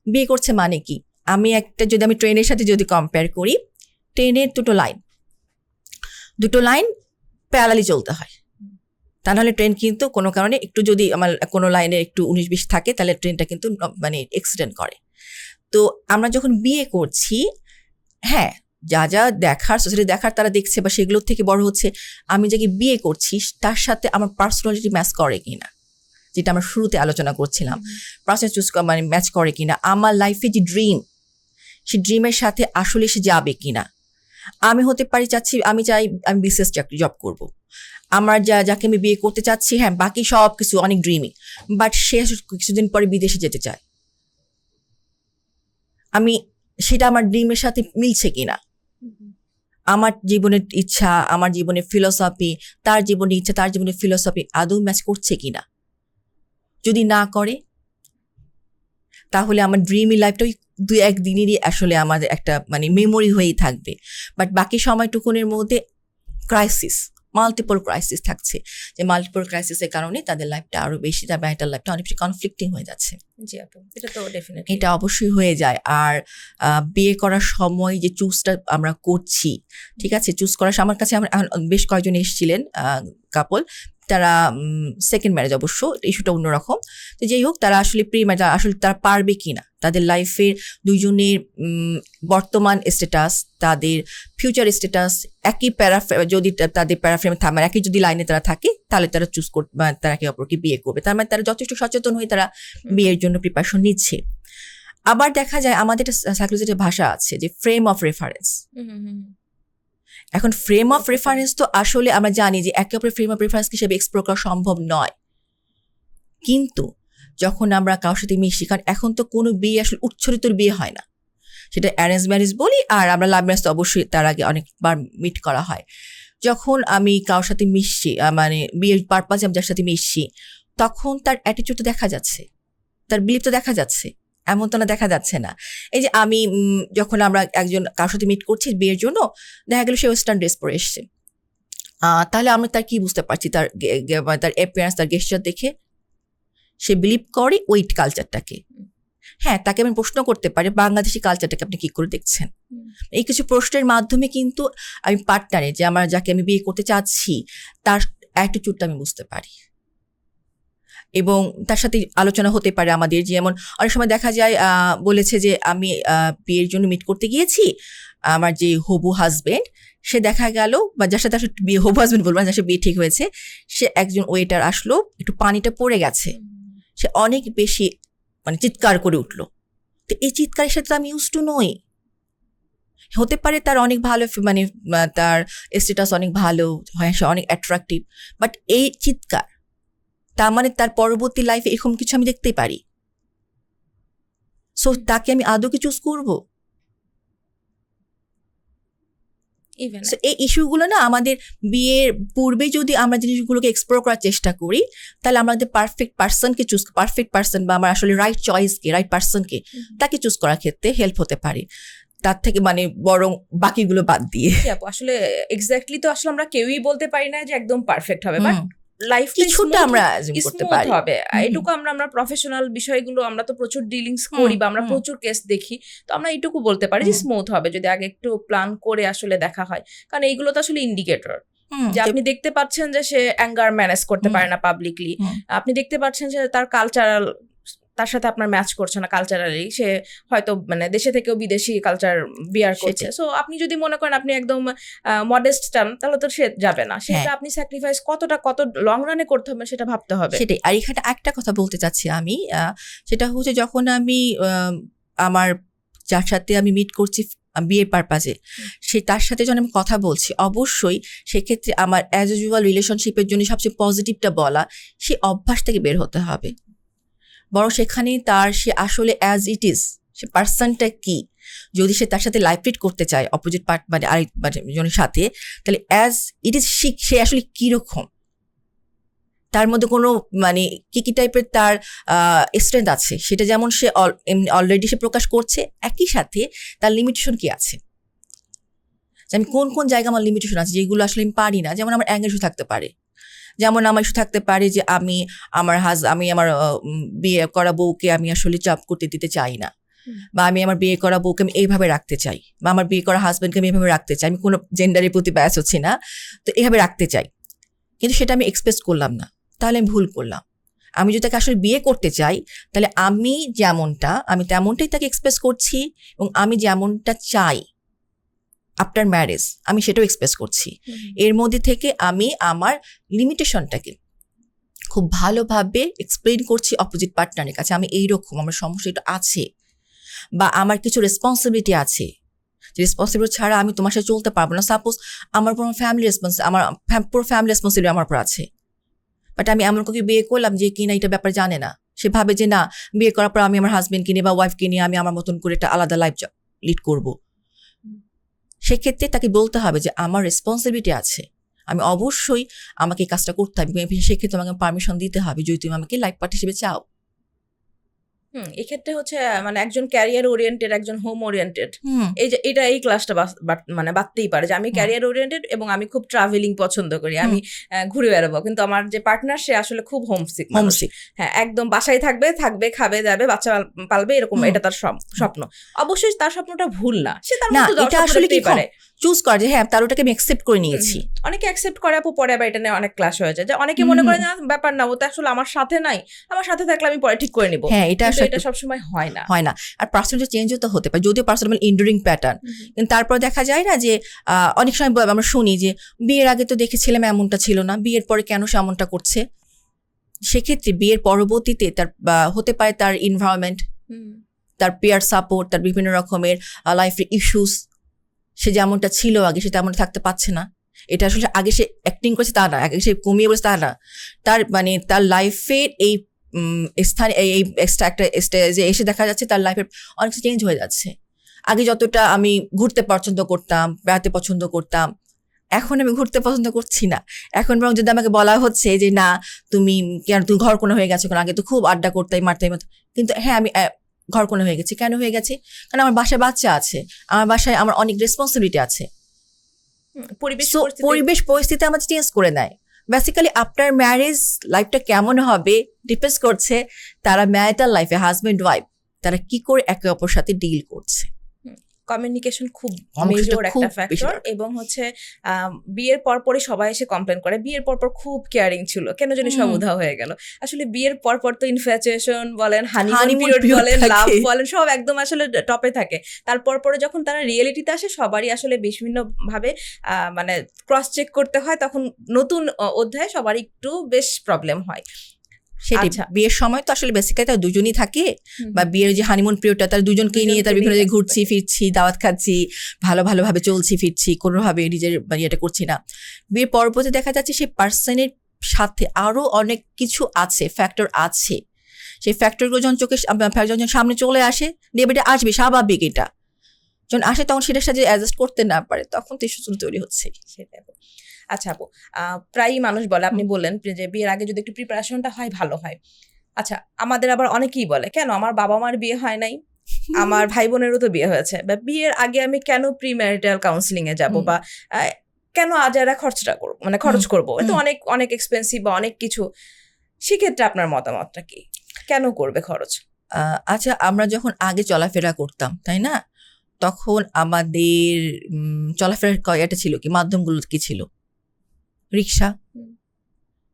বিয়ে করছে মানে কি, আমি যদি আমি ট্রেনের সাথে যদি কম্পেয়ার করি, ট্রেনের দুটো লাইন প্যারালালি চলতে হয়, তা নাহলে ট্রেন কিন্তু কোনো কারণে একটু যদি আমার কোনো লাইনে একটু 19-20 থাকে তাহলে ট্রেনটা কিন্তু মানে অ্যাক্সিডেন্ট করে। তো আমরা যখন বিয়ে করছি, হ্যাঁ যা যা দেখার সোসাইটি দেখার তারা দেখছে বা সেগুলোর থেকে বড় হচ্ছে আমি যাকে বিয়ে করছি তার সাথে আমার পার্সোনালিটি ম্যাচ করে কিনা, যেটা আমরা শুরুতে আলোচনা করছিলাম, পার্সোনাল চুজ মানে ম্যাচ করে কিনা, আমার লাইফে যে ড্রিম সেই ড্রিমের সাথে আসলে সে যাবে কিনা। আমি হতে পারি আমি চাই আমি বিসিএস চাকরি জব করব, আমার যাকে আমি বিয়ে করতে চাচ্ছি হ্যাঁ বাকি সব কিছু অনেক ড্রিমি, বাট সে কিছুদিন পরে বিদেশে যেতে চায়, আমি সেটা আমার ড্রিমের সাথে মিলছে কিনা, আমার জীবনের ইচ্ছা আমার জীবনের ফিলোসফি তার জীবনের ইচ্ছা তার জীবনের ফিলোসফি আদৌ ম্যাচ করছে কিনা। যদি না করে তাহলে আমার ড্রিমি লাইফটা ওই 2-1 দিনেরই আসলে আমাদের একটা মানে মেমোরি হয়েই থাকবে, বাট বাকি সময়টুকুনের মধ্যে মাল্টিপল ক্রাইসিস থাকছে, যে মাল্টিপল ক্রাইসিসের কারণে তাদের লাইফটা আরো বেশি, তার ব্যাটার লাইফটা অনেক বেশি কনফ্লিক্টিং হয়ে যাচ্ছে। জি আপু, এটা তো ডেফিনেটলি, এটা অবশ্যই হয়ে যায়। আর বিয়ে করার সময় যে চুজটা আমরা করছি, ঠিক আছে, চুজ করার আমার কাছে বেশ কয়েকজন এসেছিলেন কাপল, তারা সেকেন্ড ম্যারেজ, অবশ্য ইস্যুটা অন্যরকম। তো যাই হোক, তারা আসলে প্রি ম্যারেজ আসলে তারা পারবে কিনা, তাদের লাইফের দুইজনের বর্তমান স্ট্যাটাস তাদের ফিউচার স্ট্যাটাস একই যদি তাদের প্যারাফ্রেমে থামার একই যদি লাইনে তারা থাকে তাহলে তারা চুজ করবে, তারা একে অপরকে বিয়ে করবে। তার মানে তারা যথেষ্ট সচেতন হয়ে তারা বিয়ের জন্য প্রিপারেশন নিচ্ছে। আবার দেখা যায় আমাদের একটা সাইকোলজির ভাষা আছে যে ফ্রেম অফ রেফারেন্স। এখন ফ্রেম অফ রেফারেন্স তো আসলে আমরা জানি যে একে অপরের ফ্রেম অফ রেফারেন্স হিসেবে এক্সপ্লোর করা সম্ভব নয়, কিন্তু যখন আমরা কারোর সাথে মিশি, কারণ এখন তো কোনো বিয়ে আসলে উচ্ছরিতর বিয়ে হয় না, সেটা অ্যারেঞ্জ ম্যারেজ বলি আর আমরা লাভ ম্যারেজ তো অবশ্যই তার আগে অনেকবার মিট করা হয়। যখন আমি কারোর সাথে মিশছি মানে বিয়ের পারপাজে আমি যার সাথে মিশছি, তখন তার অ্যাটিটিউড দেখা যাচ্ছে, তার বিলিভ তো দেখা যাচ্ছে, এমন তো না দেখা যাচ্ছে না। এই যে আমি যখন আমরা একজন কারোর সাথে মিট করছি বিয়ের জন্য, দেখা গেল সে ওয়েস্টার্ন ড্রেস পরে এসছে, তাহলে আমরা তার কি বুঝতে পারছি, তার অ্যাপিয়ারেন্স তার গেস্টার দেখে সে বিলিভ করে ওইট কালচারটাকে। হ্যাঁ, তাকে আমি প্রশ্ন করতে পারি বাংলাদেশি কালচারটাকে আপনি কি করে দেখছেন। এই কিছু প্রশ্নের মাধ্যমে কিন্তু আমি পার্টনারে যে আমার যাকে আমি বিয়ে করতে চাচ্ছি তার অ্যাটিটিউডটা আমি বুঝতে পারি, এবং তার সাথে আলোচনা হতে পারে আমাদের। যেমন অনেক সময় দেখা যায় বলেছে যে আমি বিয়ের জন্য মিট করতে গিয়েছি, আমার যে হবু হাজবেন্ড সে দেখা গেল, বা যার সাথে আসলে বিয়ে হবু হাজবেন্ড বলবো না, যার সাথে বিয়ে ঠিক হয়েছে, সে একজন ওয়েটার আসলো, একটু পানিটা পড়ে গেছে, সে অনেক বেশি মানে চিৎকার করে উঠলো। তো এই চিৎকারের সাথে আমি ইউজ টু নই। হতে পারে তার অনেক ভালো মানে তার স্ট্যাটাস অনেক ভালো হয়, সে অনেক অ্যাট্রাকটিভ, বাট এই চিৎকার তার মানে তার পরবর্তী লাইফে এরকম কিছু আমি দেখতেই পারি। সো তাকে আমি আদৌ কি চুজ করবো? এই ইস্যুগুলো না আমাদের বিয়ের পূর্বে যদি আমরা জিনিসগুলোকে এক্সপ্লোর করার চেষ্টা করি, তাহলে আমাদের পারফেক্ট পার্সন বা আমার আসলে রাইট চয়েসকে, রাইট পার্সনকে তাকে চুজ করার ক্ষেত্রে হেল্প হতে পারে, তার থেকে মানে বরং বাকিগুলো বাদ দিয়ে। আসলে এক্স্যাক্টলি তো আসলে আমরা কেউই বলতে পারি না যে একদম পারফেক্ট হবে, বাট লাইফ কিছুটা আমরা অ্যাজিউম করতে পারি হবে। এটুকু আমরা প্রফেশনাল বিষয়গুলো আমরা তো প্রচুর ডিলিংস করি বা আমরা প্রচুর কেস দেখি, তো আমরা এইটুকু বলতে পারি যে স্মুথ হবে যদি আগে একটু প্ল্যান করে আসলে দেখা হয়। কারণ এইগুলো তো আসলে ইন্ডিকেটর যে আপনি দেখতে পাচ্ছেন যে সে অ্যাঙ্গার ম্যানেজ করতে পারে না পাবলিকলি, আপনি দেখতে পাচ্ছেন যে তার কালচারাল তার সাথে আপনার ম্যাচ করছে না কালচারালি, সে হয়তো মানে দেশে থেকেও বিদেশি কালচার বিয়ার করছে। সো আপনি যদি মনে করেন আপনি একদম মডেস্ট চান, তাহলে তো সে যাবে না, সেটা আপনি স্যাক্রিফাইস কত লং রানে করতে হবে সেটা ভাবতে হবে। সেটাই। আর এখানে একটা কথা বলতে চাচ্ছি আমি, সেটা হচ্ছে যখন আমি আমার যার সাথে আমি মিট করছি বিয়ের পারপাজে, সে তার সাথে যখন আমি কথা বলছি, অবশ্যই সেক্ষেত্রে আমার অ্যাজ ইউজুয়াল রিলেশনশিপের জন্য সবচেয়ে পজিটিভটা বলা, সে অভ্যাস থেকে বের হতে হবে। বরং সেখানে সে আসলে অ্যাজ ইট ইজ, সে পার্সনটা কি, যদি সে তার সাথে লাইফ লিড করতে চায় অপোজিট পার্ট মানে আরেকজনের সাথে, তাহলে অ্যাজ ইট ইজ সে আসলে কিরকম, তার মধ্যে কোনো মানে কি টাইপের তার স্ট্রেংথ আছে, সেটা যেমন সে অলরেডি সে প্রকাশ করছে, একই সাথে তার লিমিটেশন কি আছে, আমি কোন জায়গা আমার লিমিটেশন আছে যেগুলো আসলে আমি পারি না। যেমন আমার অ্যাঙ্গেল ইস্যু থাকতে পারে, যেমন আমার ইস্যু থাকতে পারে যে আমি আমার বিয়ে করা বউকে আমি আসলে জব করতে দিতে চাই না, বা আমি আমার বিয়ে করা বউকে আমি এইভাবে রাখতে চাই, বা আমার বিয়ে করা হাজব্যান্ডকে আমি এইভাবে রাখতে চাই, আমি কোনো জেন্ডারের প্রতি ব্যাস হচ্ছি না, তো এইভাবে রাখতে চাই, কিন্তু সেটা আমি এক্সপ্রেস করলাম না, তাহলে আমি ভুল করলাম। আমি যদি তাকে আসলে বিয়ে করতে চাই, তাহলে আমি যেমনটা আমি তেমনটাই তাকে এক্সপ্রেস করছি, এবং আমি যেমনটা চাই আফটার ম্যারেজ আমি সেটাও এক্সপ্রেস করছি। এর মধ্যে থেকে আমি আমার লিমিটেশনটাকে খুব ভালোভাবে এক্সপ্লেইন করছি অপোজিট পার্টনারের কাছে, আমি এইরকম, আমার সমস্যা এটা আছে, বা আমার কিছু রেসপন্সিবিলিটি আছে, যে রেসপন্সিবিলিটি ছাড়া আমি তোমার সাথে চলতে পারবো না। সাপোজ আমার পুরো ফ্যামিলি পুরো ফ্যামিলি রেসপন্সিবিলিটি আমার উপর আছে, বাট আমি এমন কাউকে বিয়ে করলাম যে কিনা এটা ব্যাপার জানে না, সে ভাবে যে না, বিয়ে করার পর আমি আমার হাজবেন্ডকে নিয়ে বা ওয়াইফকে নিয়ে আমি আমার মতন করে একটা আলাদা লাইফ লিড করব। সেক্ষেত্রে তাকে বলতে হবে যে আমার রেসপন্সিবিলিটি আছে, আমি অবশ্যই আমাকে এই কাজটা করতে হবে, সেক্ষেত্রে তোমাকে পারমিশন দিতে হবে যদি তুমি আমাকে লাইফ পার্টনার হিসেবে চাও। এক্ষেত্রে হচ্ছে মানে একজন ক্যারিয়ার ওরিয়েন্টেড, একজন হোম ওরিয়েন্টেড, এই যে এটা এই ক্লাসটা মানে বাদতেই পারে যে আমি ক্যারিয়ার ওরিয়েন্টেড এবং আমি খুব ট্রাভেলিং পছন্দ করি, আমি ঘুরে বেড়াবো, কিন্তু আমার যে পার্টনার সে আসলে খুব হোমসিক। হ্যাঁ, একদম বাসায় থাকবে, খাবে যাবে, বাচ্চা পালবে, এরকম এটা তার স্বপ্ন। অবশ্যই তার স্বপ্নটা ভুল না, সে তার মতো এটা আসলে কি পারে চুজ করে যে হ্যাঁ তার ওটাকে আমি অ্যাকসেপ্ট করে নিয়েছি। অনেকে অ্যাকসেপ্ট করে, আপু পরে আবার এটা নিয়ে অনেক ক্লাস হয়ে যায়, যে অনেকে মনে করে না ব্যাপার না, ও তো আসলে আমার সাথে নাই, আমার সাথে থাকলে আমি পরে ঠিক করে নিব। হ্যাঁ, এটা সবসময় হয় না। আর পার্সোনাল চেঞ্জও তো হতে পারে, যদিও পার্সোনাল ইন্ডুরিং প্যাটার্ন, কিন্তু তারপর দেখা যায় না যে অনেক সময় আমরা শুনি যে বিয়ের আগে তো দেখেছিলাম এমনটা ছিল না, বিয়ের পরে কেন সে এমনটা করছে। সেক্ষেত্রে বিয়ের পরবর্তীতে তার হতে পারে তার এনভায়রনমেন্ট, তার পিয়ার সাপোর্ট, তার বিভিন্ন রকমের লাইফের ইস্যুস, সে যেমনটা ছিল আগে সে তেমন থাকতে পারছে না। এটা আসলে আগে সে অ্যাক্টিং করছে তা না, আগে সে কমিয়ে বলছে তা না, তার মানে তার লাইফের এই স্থানে এই একটা স্টেজে এসে দেখা যাচ্ছে তার লাইফের অনেক চেঞ্জ হয়ে যাচ্ছে। আগে যতটা আমি ঘুরতে পছন্দ করতাম, বেড়াতে পছন্দ করতাম, এখন আমি ঘুরতে পছন্দ করছি না। এখন বরং যদি আমাকে বলা হচ্ছে যে না তুমি ঘর কোনো হয়ে গেছো, কারণ আগে তো খুব আড্ডা করতাম মারতাম, কিন্তু হ্যাঁ আমি ঘর কোনো হয়ে গেছি। কেন হয়ে গেছি? কারণ আমার বাসায় বাচ্চা আছে, আমার বাসায় আমার অনেক রেসপন্সিবিলিটি আছে। পরিবেশ পরিস্থিতি আমাদের চেঞ্জ করে নেয়। বেসিক্যালি আফটার ম্যারেজ লাইফটা কেমন হবে ডিপেন্ডস করছে তারা ম্যারিটাল লাইফে হাজবেন্ড ওয়াইফ তারা কি করে একে অপর সাথে ডিল করছে। কমিউনিকেশন খুব মেজর একটা ফ্যাক্টর। এবং হচ্ছে বিয়ের পরপরই সবাই এসে কমপ্লেন করে বিয়ের পরপর খুব কেয়ারিং ছিল, কেন জানি সব উধাও হয়ে গেল। আসলে বিয়ের পরপর তো ইনফ্যাচুয়েশন বলেন, হানিমুন পিরিয়ড বলেন, লাভ বলেন, সব একদম আসলে টপে থাকে। তারপর পরে যখন তারা রিয়েলিটিতে আসে সবারই আসলে বিভিন্ন ভাবে মানে ক্রস চেক করতে হয়, তখন নতুন অধ্যায়ে সবারই একটু বেশ প্রবলেম হয়। সেটাই, বিয়ের সময় তো আসলে বেসিক্যালি তারা দুজনই থাকে, বা বিয়ের যে হানিমুন পিরিয়ডটা তার দুজনকেই নিয়ে তার বিভিন্ন জায়গায় ঘুরছি ফিরছি, দাওয়াত খাচ্ছি, ভালোভাবে চলছি ফিরছি, কোনোভাবে নিজের ইয়েটা করছি না। বিয়ের পরবর্তী দেখা যাচ্ছে সেই পার্সনের সাথে আরো অনেক কিছু আছে, ফ্যাক্টর আছে। সেই ফ্যাক্টরগুলো যখন যখন সামনে চলে আসে, ডেবিটে আসবে, স্বাভাবিক। এটা যখন আসে তখন সেটার সাথে অ্যাডজাস্ট করতে না পারে, তখন তো ইস্যু তৈরি হচ্ছে। সেটা আচ্ছা আপু, প্রায়ই মানুষ বলে, আপনি বললেন যে বিয়ের আগে যদি একটু প্রিপারেশনটা হয় ভালো হয়। আচ্ছা, আমাদের আবার অনেকেই বলে কেন আমার বাবা মার বিয়ে হয় নাই, আমার ভাই বোনেরও তো বিয়ে হয়েছে, বা বিয়ের আগে আমি কেন প্রি ম্যারিটাল কাউন্সিলিং এ যাব, বা কেন আজারা খরচটা করবো, মানে খরচ করবো, এটা অনেক অনেক এক্সপেন্সিভ বা অনেক কিছু। সেক্ষেত্রে আপনার মতামতটা কি, কেন করবে খরচ? আচ্ছা, আমরা যখন আগে চলাফেরা করতাম তাই না, তখন আমাদের চলাফেরার এটা ছিল কি, মাধ্যমগুলো কি ছিল? রিক্সা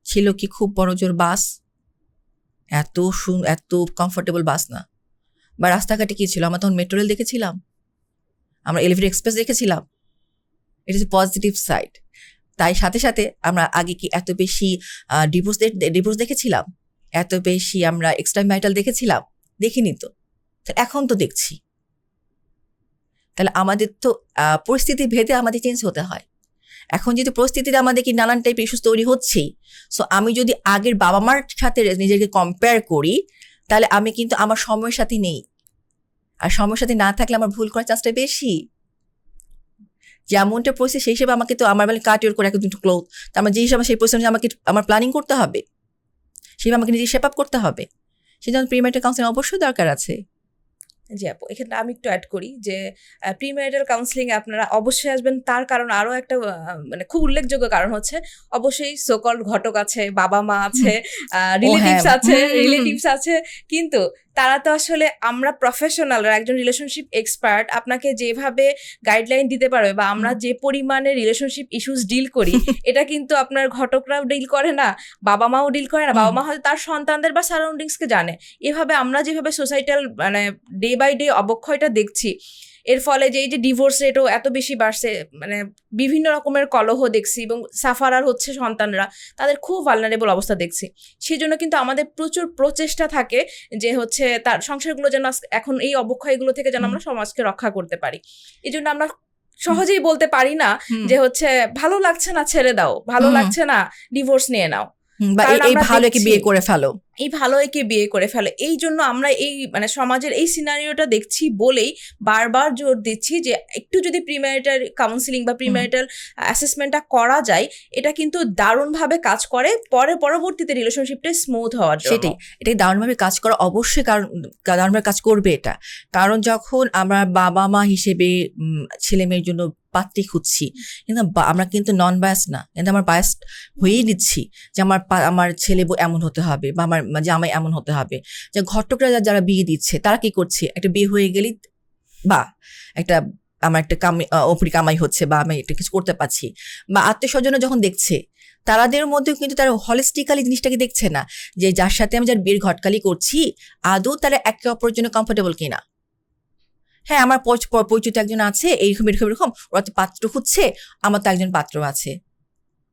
ছিল কি, খুব বড় জোর বাস, এত কমফোর্টেবল বাস না। বা রাস্তাঘাটে কি ছিল, আমরা তখন মেট্রো রেল দেখেছিলাম, আমরা এলিভেটেড এক্সপ্রেস দেখেছিলাম। It is positive side. তাই সাথে সাথে আমরা আগে কি এত বেশি ডিভোর্স দেখেছিলাম, এত বেশি আমরা এক্সট্রা ম্যারিটাল দেখেছিলাম? দেখিনি তো। এখন তো দেখছি। তাহলে আমাদের তো পরিস্থিতি ভেদে আমাদের চেঞ্জ হতে হয়। এখন যেহেতু পরিস্থিতিতে আমাদের কি নানান টাইপের ইস্যুস তৈরি হচ্ছেই, সো আমি যদি আগের বাবা মার সাথে নিজেকে কম্পেয়ার করি, তাহলে আমি কিন্তু আমার সময়ের সাথে নেই। আর সময়ের সাথে না থাকলে আমার ভুল করার চান্সটা বেশি। যেমনটা পরিস্থিতি সেই হিসেবে আমাকে তো আমার বেলা কাট ইউর করে একটু ক্লোথ, তো আমার যে হিসাবে সেই পরিস্থিতি আমাকে আমার প্ল্যানিং করতে হবে, সেইভাবে আমাকে নিজে শেপ আপ করতে হবে। সেই জন্য প্রি ম্যারিটাল কাউন্সিলিং অবশ্যই দরকার আছে। জি আপু, এখানে আমি একটু অ্যাড করি যে প্রিম্যারিটাল কাউন্সিলিং এ আপনারা অবশ্যই আসবেন। তার কারণ আরো একটা মানে খুব উল্লেখযোগ্য কারণ হচ্ছে অবশ্যই সোকল্ড ঘটক আছে, বাবা মা আছে, রিলেটিভস আছে, কিন্তু তারা তো আসলে আমরা প্রফেশনালরা, একজন রিলেশনশিপ এক্সপার্ট আপনাকে যেভাবে গাইডলাইন দিতে পারবে বা আমরা যে পরিমাণে রিলেশনশিপ ইস্যুস ডিল করি এটা কিন্তু আপনার ঘটকরাও ডিল করে না, বাবা মাও ডিল করে না। বাবা মা হয়তো তার সন্তানদের বা সারাউন্ডিংসকে জানে। এভাবে আমরা যেভাবে সোসাইটাল মানে ডে বাই ডে অবক্ষয়টা দেখছি, এর ফলে যে এই যে ডিভোর্স রেটও এত বেশি বাড়ছে, মানে বিভিন্ন রকমের কলহ দেখছি এবং সাফারার হচ্ছে সন্তানরা, তাদের খুব ভালনারেবল অবস্থা দেখছি। সেই জন্য কিন্তু আমাদের প্রচুর প্রচেষ্টা থাকে যে হচ্ছে তার সংসারগুলো যেন এখন এই অবক্ষয়গুলো থেকে যেন আমরা সমাজকে রক্ষা করতে পারি। এই জন্য আমরা সহজেই বলতে পারি না যে হচ্ছে ভালো লাগছে না ছেড়ে দাও, ভালো লাগছে না ডিভোর্স নিয়ে নাও, বা এই ভালো কি বিয়ে করে ফেলো, এই ভালো একে বিয়ে করে ফেলে। এই জন্য আমরা এই মানে সমাজের এই সিনারিওটা দেখছি বলেই বারবার জোর দিচ্ছি যে একটু যদি প্রিম্যারিটাল কাউন্সিলিং বা প্রিম্যারিটাল অ্যাসেসমেন্টটা করা যায়, এটা কিন্তু দারুণভাবে কাজ করে পরবর্তীতে রিলেশনশিপটা স্মুথ হওয়ার জন্য। এটাই দারুণভাবে কাজ করা অবশ্যই, কারণ দারুণভাবে কাজ করবে এটা। কারণ যখন আমরা বাবা মা হিসেবে ছেলে মেয়ের জন্য পাত্রী খুঁজছি, কিন্তু আমরা কিন্তু নন বায়াস না, কিন্তু আমার বায়াস হয়েই দিচ্ছি যে আমার ছেলে এমন হতে হবে বা আমার জামাই এমন হতে হবে। যে ঘটকরা যারা বিয়ে দিচ্ছে তারা কি করছে, একটা বিয়ে হয়ে গেলে বা আমার একটা ওপরি কামাই হচ্ছে বা আমি একটা কিছু করতে পারছি, বা আত্মীয় স্বজনরা যখন দেখছে তাদের মধ্যেও কিন্তু তারা হলিস্টিক্যালি জিনিসটাকে দেখছে না যে যার সাথে আমি যার বিয়ের ঘটকালি করছি আদৌ তারা একে অপরের জন্য কমফোর্টেবল কিনা। হ্যাঁ, আমার পরিচিত একজন আছে এরকম ওরা তো পাত্র খুঁজছে, আমার তো একজন পাত্র আছে,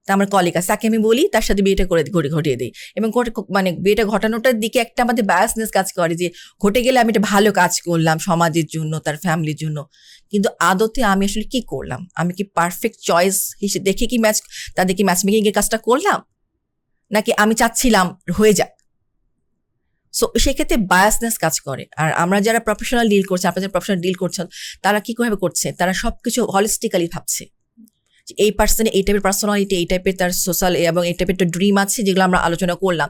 তা আমার কলিগ আছে, তাকে আমি বলি তার সাথে বিয়েটা ঘটিয়ে দিই। এবং মানে বিয়েটা ঘটানোটার দিকে একটা আমাদের বায়াসনেস কাজ করে যে ঘটে গেলে আমি একটা ভালো কাজ করলাম সমাজের জন্য, তার ফ্যামিলির জন্য। কিন্তু আদতে আমি আসলে কি করলাম, আমি কি পারফেক্ট চয়েস হিসেবে দেখে কি তাদেরকে ম্যাচ মেকিং এর কাজটা করলাম, নাকি আমি চাচ্ছিলাম হয়ে যাক। সো সেক্ষেত্রে বায়াসনেস কাজ করে। আর আমরা যারা প্রফেশনাল ডিল করছে, আপনারা প্রফেশনাল ডিল করছেন, তারা কিভাবে করছে, তারা সবকিছু হলিস্টিক্যালি ভাবছে। এই পার্সনে এই টাইপের পার্সোনালিটি, এই টাইপের তার সোশ্যাল এবং এই টাইপের একটা ড্রিম আছে, যেগুলো আমরা আলোচনা করলাম,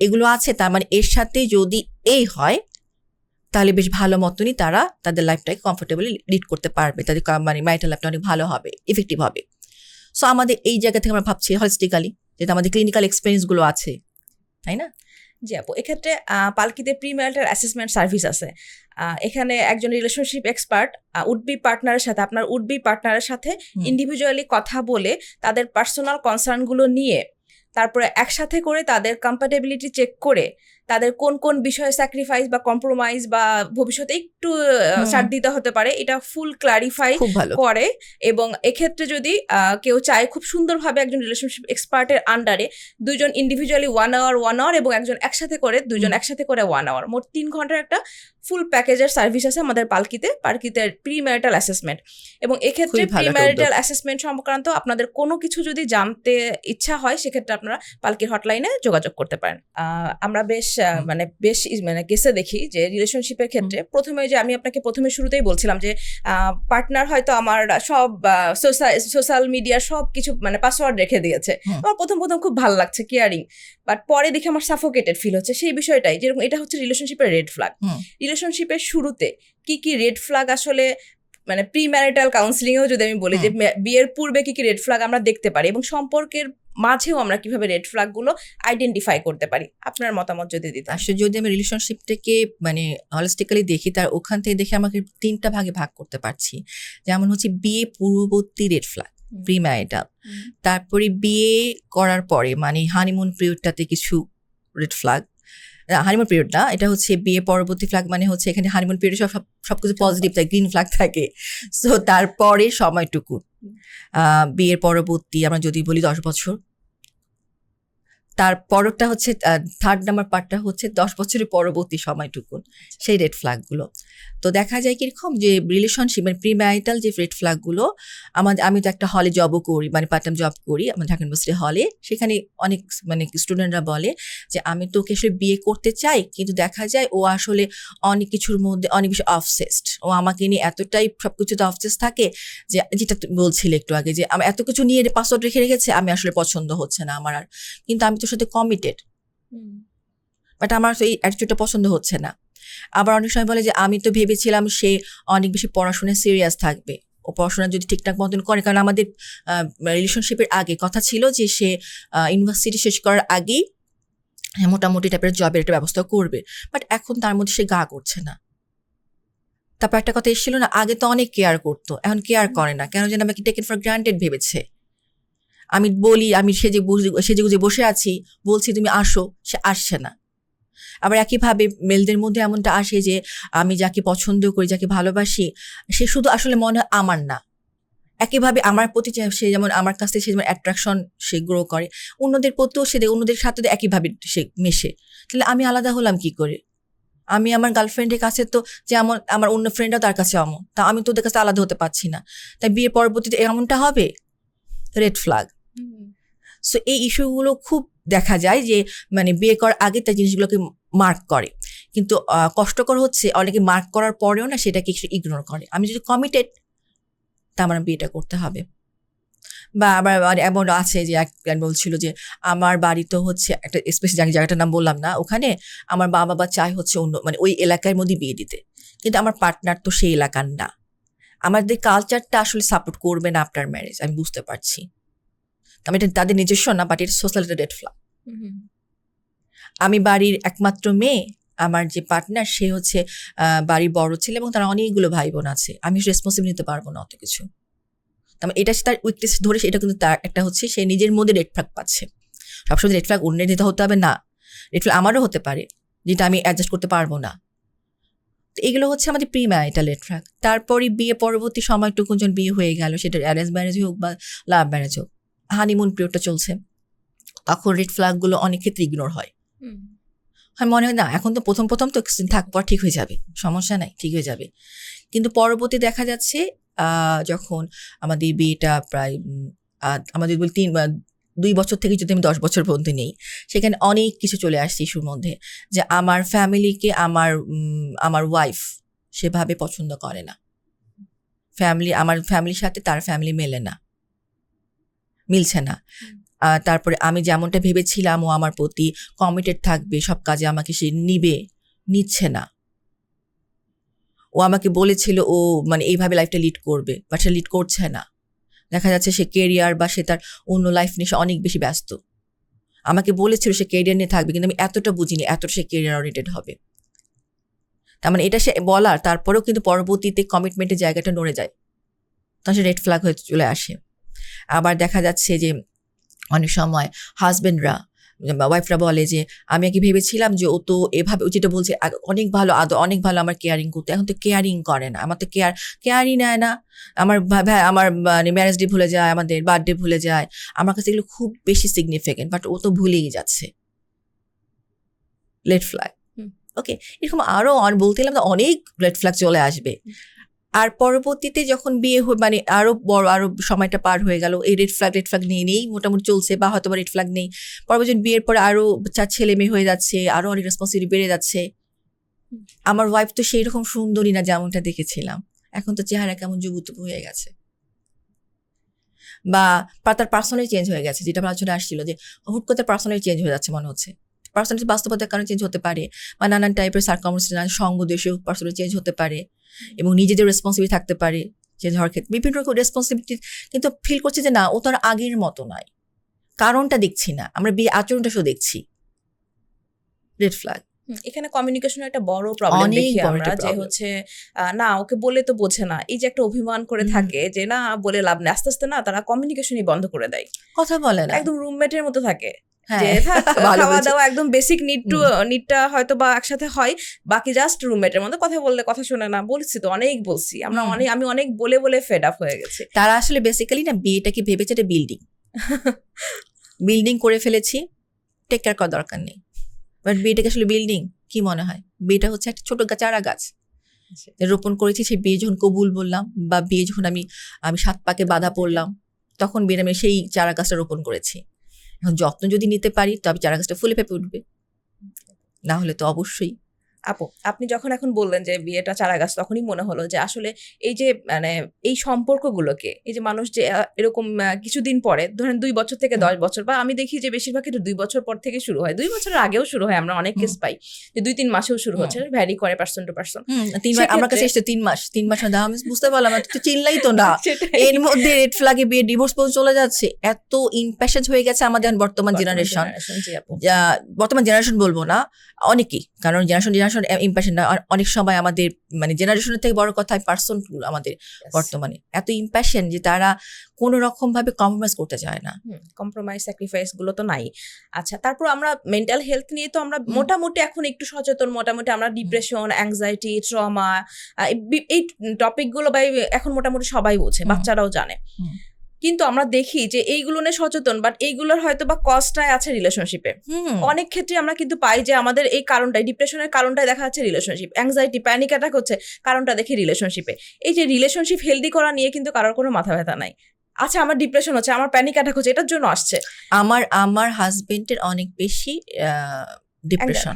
এগুলো আছে। তার মানে এর সাথে যদি এই হয় তাহলে বেশ ভালো মতনই তারা তাদের লাইফটাকে কমফোর্টেবলি লিড করতে পারবে, তাদের মানে ম্যারিটাল লাইফটা অনেক ভালো হবে, ইফেক্টিভ হবে। সো আমাদের এই জায়গা থেকে আমরা ভাবছি হলিস্টিক্যালি, যেটা আমাদের ক্লিনিক্যাল এক্সপিরিয়েন্সগুলো আছে, তাই না? জি আপু, এক্ষেত্রে পালকিতে প্রিম্যারিটাল অ্যাসেসমেন্ট সার্ভিস আছে। এখানে একজন রিলেশনশিপ এক্সপার্ট আপনার উডবি পার্টনারের সাথে ইন্ডিভিজুয়ালি কথা বলে তাদের পার্সোনাল কনসার্নগুলো নিয়ে তারপরে একসাথে করে তাদের কম্প্যাটেবিলিটি চেক করে তাদের কোন কোন বিষয়ে স্যাক্রিফাইস বা কম্প্রোমাইজ বা ভবিষ্যতে একটু ছাড় দিতে হতে পারে, এটা ফুল ক্লারিফাই করে। এবং এক্ষেত্রে যদি কেউ চায় খুব সুন্দরভাবে একজন রিলেশনশিপ এক্সপার্টের আন্ডারে দুইজন ইন্ডিভিজুয়ালি 1 আওয়ার এবং একজন একসাথে করে দুইজন একসাথে করে 1 আওয়ার, মোট 3 ঘন্টার একটা ফুল প্যাকেজের সার্ভিস আছে আমাদের পালকিতে প্রিম্যারিটাল অ্যাসেসমেন্ট। এবং এক্ষেত্রে প্রিম্যারিটাল অ্যাসেসমেন্ট সংক্রান্ত আপনাদের কোনো কিছু যদি জানতে ইচ্ছা হয়, সেক্ষেত্রে আপনারা পালকির হটলাইনে যোগাযোগ করতে পারেন। আমরা বেশ কেসে দেখি যে রিলেশনশিপের ক্ষেত্রে প্রথমে যে আমি আপনাকে শুরুতেই বলছিলাম যে পার্টনার হয়তো আমার সব সোশ্যাল মিডিয়া সব কিছু মানে পাসওয়ার্ড রেখে দিয়েছে, আমার প্রথম খুব ভালো লাগছে, কেয়ারিং, বাট পরে দেখে আমার সাফোকেটেড ফিল হচ্ছে। সেই বিষয়টাই যেরকম এটা হচ্ছে রিলেশনশিপের রেড ফ্ল্যাগ। রিলেশনশিপের শুরুতে কি রেড ফ্ল্যাগ আসলে মানে প্রিম্যারিটাল কাউন্সিলিং এও যদি আমি বলি যে বিয়ের পূর্বে কি রেড ফ্ল্যাগ আমরা দেখতে পারি এবং সম্পর্কের মাঝেও আমরা কিভাবে রেড ফ্ল্যাগ গুলো আইডেন্টিফাই করতে পারি, আপনার মতামত যদি দিতে। আসলে যদি আমি রিলেশনশিপটাকে মানে হলিস্টিক্যালি দেখি, তার ওখান থেকে দেখে আমাকে 3টা ভাগে ভাগ করতে পারছি। যেমন হচ্ছে বিয়ে পূর্ববর্তী রেড ফ্ল্যাগ, প্রিম্যারিটাল, তারপরে বিয়ে করার পরে মানে হানিমুন পিরিয়ডটাতে কিছু রেড ফ্ল্যাগ, হানিমুন পিরিয়ড না, এটা হচ্ছে বিয়ে পরবর্তী ফ্ল্যাগ, মানে হচ্ছে এখানে হানিমুন পিরিয়ড সবকিছু পজিটিভ থাকে, গ্রিন ফ্ল্যাগ থাকে। সো তারপরে সময়টুকু বিয়ের পরবর্তী আমরা যদি বলি 10 বছর, তার পরটা হচ্ছে 3rd নাম্বার পার্টটা হচ্ছে 10 বছরের পরবর্তী সময়টুকু, সেই রেড ফ্ল্যাগগুলো। তো দেখা যায় কিরকম যে রিলেশনশিপ মানে প্রিম্যারিটাল যে রেড ফ্ল্যাগগুলো, আমি তো একটা হলে জবও করি, মানে পার্ট টাইম জব করি আমার ঢাকা ইউনিভার্সিটি হলে। সেখানে অনেক মানে স্টুডেন্টরা বলে যে আমি তো ওকে আসলে বিয়ে করতে চাই, কিন্তু দেখা যায় ও আসলে অনেক কিছুর মধ্যে অনেক বেশি অবসেসড, ও আমাকে নিয়ে এতটাই সবকিছুতে অবসেসড থাকে যে যেটা বলছিলে একটু আগে যে আমি এত কিছু নিয়ে পাসওয়ার্ড রেখেছে, আমি আসলে পছন্দ হচ্ছে না আমার আর, কিন্তু আমি তোর সাথে কমিটেড, বাট আমার এই অ্যাটিটিউডটা পছন্দ হচ্ছে না। আবার অনেক সময় বলে যে আমি তো ভেবেছিলাম সে অনেক বেশি পড়াশোনায় সিরিয়াস থাকবে, ও পড়াশোনা যদি ঠিকঠাক মতন করে, কারণ আমাদের রিলেশনশিপের আগে কথা ছিল যে সে ইউনিভার্সিটি শেষ করার আগেই মোটামুটি টাইপের জবের একটা ব্যবস্থা করবে, বাট এখন তার মধ্যে সে গা করছে না। তারপর একটা কথা এসেছিল না, আগে তো অনেক কেয়ার করতো, এখন কেয়ার করে না, কেন যেন আমাকে টেকেন ফর গ্রান্টেড ভেবেছে। আমি বলি, আমি সেজে গুজে বসে আছি, বলছি তুমি আসো, সে আসছে না। আবার একইভাবে মেলদের মধ্যে এমনটা আসে যে আমি যাকে পছন্দ করি, যাকে ভালোবাসি, সে শুধু আসলে মনে হয় আমার না। একইভাবে আমার প্রতি সে যেমন আমার কাছ থেকে সে যেমন অ্যাট্রাকশন সে গ্রো করে, অন্যদের প্রতিও সে অন্যদের সাথে একইভাবে সে মেশে। তাহলে আমি আলাদা হলাম কি করে? আমি আমার গার্লফ্রেন্ডের কাছে তো যেমন আমার অন্য ফ্রেন্ডরাও তার কাছে অমন, তা আমি তো ওদের কাছে আলাদা হতে পারছি না। তাই বিয়ের পরবর্তীতে এমনটা হবে, রেড ফ্ল্যাগ। সো এই ইস্যুগুলো খুব দেখা যায় যে মানে বিয়ে করার আগে তার জিনিসগুলোকে মার্ক করে, কিন্তু কষ্টকর হচ্ছে অনেকে মার্ক করার পরেও না সেটাকে একটু ইগনোর করে। আমি যদি কমিটেড, তা আমার বিয়েটা করতে হবে। বা আবার এমন আছে যে এক বলছিল যে আমার বাড়ি তো হচ্ছে একটা স্পেশাল জায়গাটার নাম বললাম না, ওখানে আমার বাবা চায় হচ্ছে অন্য মানে ওই এলাকার মধ্যে বিয়ে দিতে, কিন্তু আমার পার্টনার তো সেই এলাকার না। আমাদের কালচারটা আসলে সাপোর্ট করবে না আফটার ম্যারেজ, আমি বুঝতে পারছি। আমি এটা তাদের নিজস্ব না, বাট এটা সোশ্যাল রেড ফ্ল্যাগ। আমি বাড়ির একমাত্র মেয়ে, আমার যে পার্টনার সে হচ্ছে বাড়ির বড় ছেলে এবং তার অনেকগুলো ভাই বোন আছে, আমি রেসপন্সিবল নিতে পারবো না অত কিছু। তার এটা তার উইকনেস ধরে এটা কিন্তু তার একটা হচ্ছে সে নিজের মধ্যে রেড ফ্ল্যাগ পাচ্ছে। সবসময় রেড ফ্ল্যাগ অন্যের দিতে হতে হবে না, রেড ফ্ল্যাগ আমারও হতে পারে যেটা আমি অ্যাডজাস্ট করতে পারবো না। তো এগুলো হচ্ছে আমাদের প্রি ম্যারিটাল রেড ফ্ল্যাগ। তারপরে বিয়ে পরবর্তী সময়টুকু যখন বিয়ে হয়ে গেল, সেটা অ্যারেঞ্জ ম্যারেজ হোক বা লাভ ম্যারেজ হোক, হানিমুন পিরিয়ডটা চলছে, তখন রেড ফ্ল্যাগগুলো অনেক ক্ষেত্রে ইগনোর হয়। মনে হয় না এখন তো প্রথম তো থাক, পর ঠিক হয়ে যাবে, সমস্যা নাই, ঠিক হয়ে যাবে। কিন্তু পরবর্তী দেখা যাচ্ছে যখন আমাদের বিয়েটা প্রায় আমাদের 2 বছর থেকে যদি আমি 10 বছর পর্যন্ত নেই, সেখানে অনেক কিছু চলে আসছে ইস্যুর মধ্যে, যে আমার ফ্যামিলিকে আমার ওয়াইফ সেভাবে পছন্দ করে না, আমার ফ্যামিলির সাথে তার ফ্যামিলি মিলছে না। তারপরে আমি যেমনটা ভেবেছিলাম ও আমার প্রতি কমিটেড থাকবে, সব কাজে আমাকে সে নিচ্ছে না। ও আমাকে বলেছিল ও মানে এইভাবে লাইফটা লিড করবে, বাট সে লিড করছে না। দেখা যাচ্ছে সে কেরিয়ার বা সে তার অন্য লাইফ নিয়ে সে অনেক বেশি ব্যস্ত। আমাকে বলেছিল সে কেরিয়ার নিয়ে থাকবে, কিন্তু আমি এতটা বুঝিনি এতটা সে কেরিয়ার ওরিয়েন্টেড হবে। তার মানে এটা সে বলার তারপরেও কিন্তু পরবর্তীতে কমিটমেন্টের জায়গাটা নড়ে যায়, তখন সে রেড ফ্ল্যাগ হয়ে চলে আসে। আবার দেখা যাচ্ছে যে অনেক সময় হাজবেন্ডরা ওয়াইফরা বলে যে আমি আগে ভেবেছিলাম যে ও তো এভাবে, যেটা বলছে অনেক ভালো অনেক ভালো আমার কেয়ারিং করতে, এখন তো কেয়ারিং করে না, আমার তো কেয়ারই নেয় না। আমার মানে ম্যারেজ ডে ভুলে যায়, আমাদের বার্থডে ভুলে যায়, আমার কাছে এগুলো খুব বেশি সিগনিফিকেন্ট, বাট ও তো ভুলেই যাচ্ছে। Red flag. ওকে, এরকম আরো বলতে গেলাম অনেক রেড ফ্ল্যাগ চলে আসবে। আর পরবর্তীতে যখন বিয়ে মানে আরো সময়টা পার হয়ে গেল, এই রেড ফ্ল্যাগ নেই মোটামুটি চলছে, বা হয়তো রেড ফ্ল্যাগ নেই, পরবর্তী বিয়ের পরে আরো 4 ছেলে মেয়ে হয়ে যাচ্ছে, আরো অনেক রেসপন্সিবিলিটি বেড়ে যাচ্ছে। আমার ওয়াইফ তো সেই রকম সুন্দরী না যেমনটা দেখেছিলাম, এখন তো চেহারা কেমন যুবতী হয়ে গেছে, বা তার পার্সোনালি চেঞ্জ হয়ে গেছে, যেটা আমার আলোচনা আসছিল যে হুট করে পার্সোনালি চেঞ্জ হয়ে যাচ্ছে মনে হচ্ছে। পার্সোনালিটি বাস্তবতার কারণে চেঞ্জ হতে পারে, বা নানান টাইপের সার্কামস্টেন্স সঙ্গ দেশেও পার্সোনালি চেঞ্জ হতে পারে, এবং নিজেদের রেসপন্সিবিলিটি থাকতে পারে চেঞ্জ হওয়ার ক্ষেত্রে, বিভিন্ন রকম রেসপন্সিবিলিটি। কিন্তু ফিল করছে যে না, ও তো আর আগের মতো নয়, কারণটা দেখছি না, আমরা বিয়ে আচরণটা শুধু দেখছি। Red flag. এখানে কমিউনিকেশনের একটা বড় প্রবলেম দেখি আমরা, যে হচ্ছে না ওকে বলে তো বোঝে না, এই যে একটা অভিমান করে থাকে যে না বলে লাভ নেই, আস্তে আস্তে না তারা কমিউনিকেশনই বন্ধ করে দেয়, কথা বলে না, একদম রুমমেটের মতো থাকে। যে খাওয়া দাওয়া একদম বেসিক নিডটা হয়তো বা একসাথে হয়, বাকি জাস্ট রুমমেটের মতো, কথা বললে কথা শোনে না। বলছি তো অনেক বলছি, আমি অনেক বলে ফেড আপ হয়ে গেছে। তারা আসলে বেসিক্যালি না বিয়েটাকে ভেবেছে এটা বিল্ডিং করে ফেলেছি, টেক কেয়ার করার দরকার নেই। বাট বিয়েটাকে আসলে বিল্ডিং কি মনে হয়? বিয়েটা হচ্ছে একটা ছোট চারা গাছ রোপণ করেছি, সেই বিয়ে যখন কবুল বললাম, বা বিয়ে যখন আমি 7 পাকে বাধা পড়লাম, তখন বিয়ে আমি সেই চারা গাছটা রোপণ করেছি। এখন যত্ন যদি নিতে পারি তবে চারা গাছটা ফুলে ফেপে উঠবে, না হলে তো অবশ্যই। আপু, আপনি যখন এখন বললেন যে বিয়েটা চারাগাছ, তখনই মনে হলো যে আসলে এই যে মানে এই সম্পর্কগুলোকে, এই যে মানুষ যে এরকম কিছুদিন পরে ধরেন 2 বছর থেকে 10 বছর, বা আমি দেখি যে বেশিরভাগ এটা 2 বছর পর থেকে শুরু হয়, 2 বছরের আগেও শুরু হয়, আমরা অনেক কেস পাই যে 2-3 মাসেও শুরু হচ্ছে, ভ্যারি করে পার্সন টু পার্সন। 3 মাস আমার কাছে এসছে 3 মাস না, আমি বুঝতে পারলাম তো চিল্লাই তো না, এর মধ্যে রেড ফ্ল্যাগে বিয়ে ডিভোর্স পর্যন্ত চলে যাচ্ছে। এত ইম্প্যাশন হয়ে গেছে আমাদের বর্তমান জেনারেশন, বর্তমান জেনারেশন বলবো না, অনেকেই, কারণ জেনারেশন ইম্প্যাশন না, অনেক সময় আমাদের মানে জেনারেশনের থেকে বড় কথা পার্সন আমাদের বর্তমানে এত ইম্প্যাশন যে তারা কোনো রকম ভাবে কম্প্রোমাইজ করতে চায় না। কম্প্রোমাইজ স্যাক্রিফাইস গুলো তো নাই। আচ্ছা, তারপর আমরা মেন্টাল হেলথ নিয়ে তো আমরা মোটামুটি এখন একটু সচেতন, মোটামুটি আমরা ডিপ্রেশন, অ্যাংজাইটি, ট্রমা, এই টপিক গুলো এখন মোটামুটি সবাই বোঝে, বাচ্চারাও জানে। কিন্তু আমরা দেখি যে এইগুলো নিয়ে সচেতন, বাট এইগুলোর হয়তো বা কস্টটাই আছে রিলেশনশিপে। অনেক ক্ষেত্রে আমরা কিন্তু পাই যে আমাদের এই কারণটাই, ডিপ্রেশনের কারণটাই দেখা যাচ্ছে রিলেশনশিপ, অ্যাংজাইটি, প্যানিক অ্যাটাক হচ্ছে কারণটা দেখি রিলেশনশিপে। এই যে রিলেশনশিপ হেলদি করা নিয়ে কিন্তু কারোর কোনো মাথা ব্যথা নাই। আচ্ছা, আমার ডিপ্রেশন হচ্ছে, আমার প্যানিক অ্যাটাক হচ্ছে, এটার জন্য আসছে। আমার হাজবেন্ডের অনেক বেশি ডিপ্রেশন,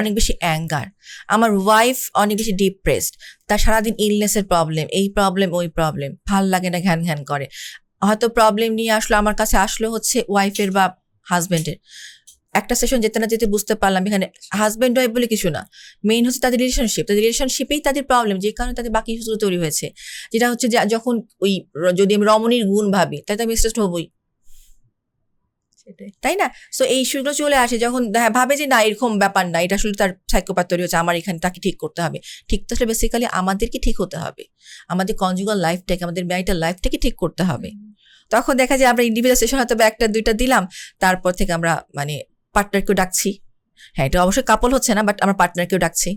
অনেক বেশি অ্যাঙ্গার, আমার ওয়াইফ অনেক বেশি ডিপ্রেসড, তার সারাদিন ইলনেসের প্রবলেম, এই প্রবলেম ওই প্রবলেম, ভাল লাগে না, ঘ্যান ঘ্যান করে। হয়তো প্রবলেম নিয়ে আসলো আমার কাছে, আসলো হচ্ছে ওয়াইফের বা হাজবেন্ডের। একটা সেশন যেতে না যেতে বুঝতে পারলাম এখানে হাজবেন্ড ওয়াইফ বলে কিছু না, মেইন হচ্ছে তাদের রিলেশনশিপেই তাদের প্রবলেম, যে কারণে তাদের বাকি ইস্যুগুলো তৈরি হয়েছে। যেটা হচ্ছে যে যখন ওই যদি আমি রমণীর গুণ ভাবি, তাই তো আমি স্ট্রেসড হবই, তাই না? সো এই ইস্যুগুলো চলে আসে যখন ভাবে যে না এরকম ব্যাপার না, এটা আসলে তার সাইকোপ্যাথ তৈরি হচ্ছে, আমার এখানে তাকে ঠিক করতে হবে। ঠিক তো আসলে বেসিক্যালি আমাদেরকে ঠিক হতে হবে, আমাদের কনজুগাল লাইফটাকে, আমাদের ম্যারিটাল লাইফটাকে ঠিক করতে হবে। তখন দেখা যায় আমরা ইন্ডিভিজুয়াল সেশন হয়তো 1-2টা দিলাম, তারপর থেকে আমরা মানে পার্টনারকেও ডাকছি। হ্যাঁ, এটা অবশ্যই কাপল হচ্ছে না, বাট আমরা পার্টনারকেও ডাকছি,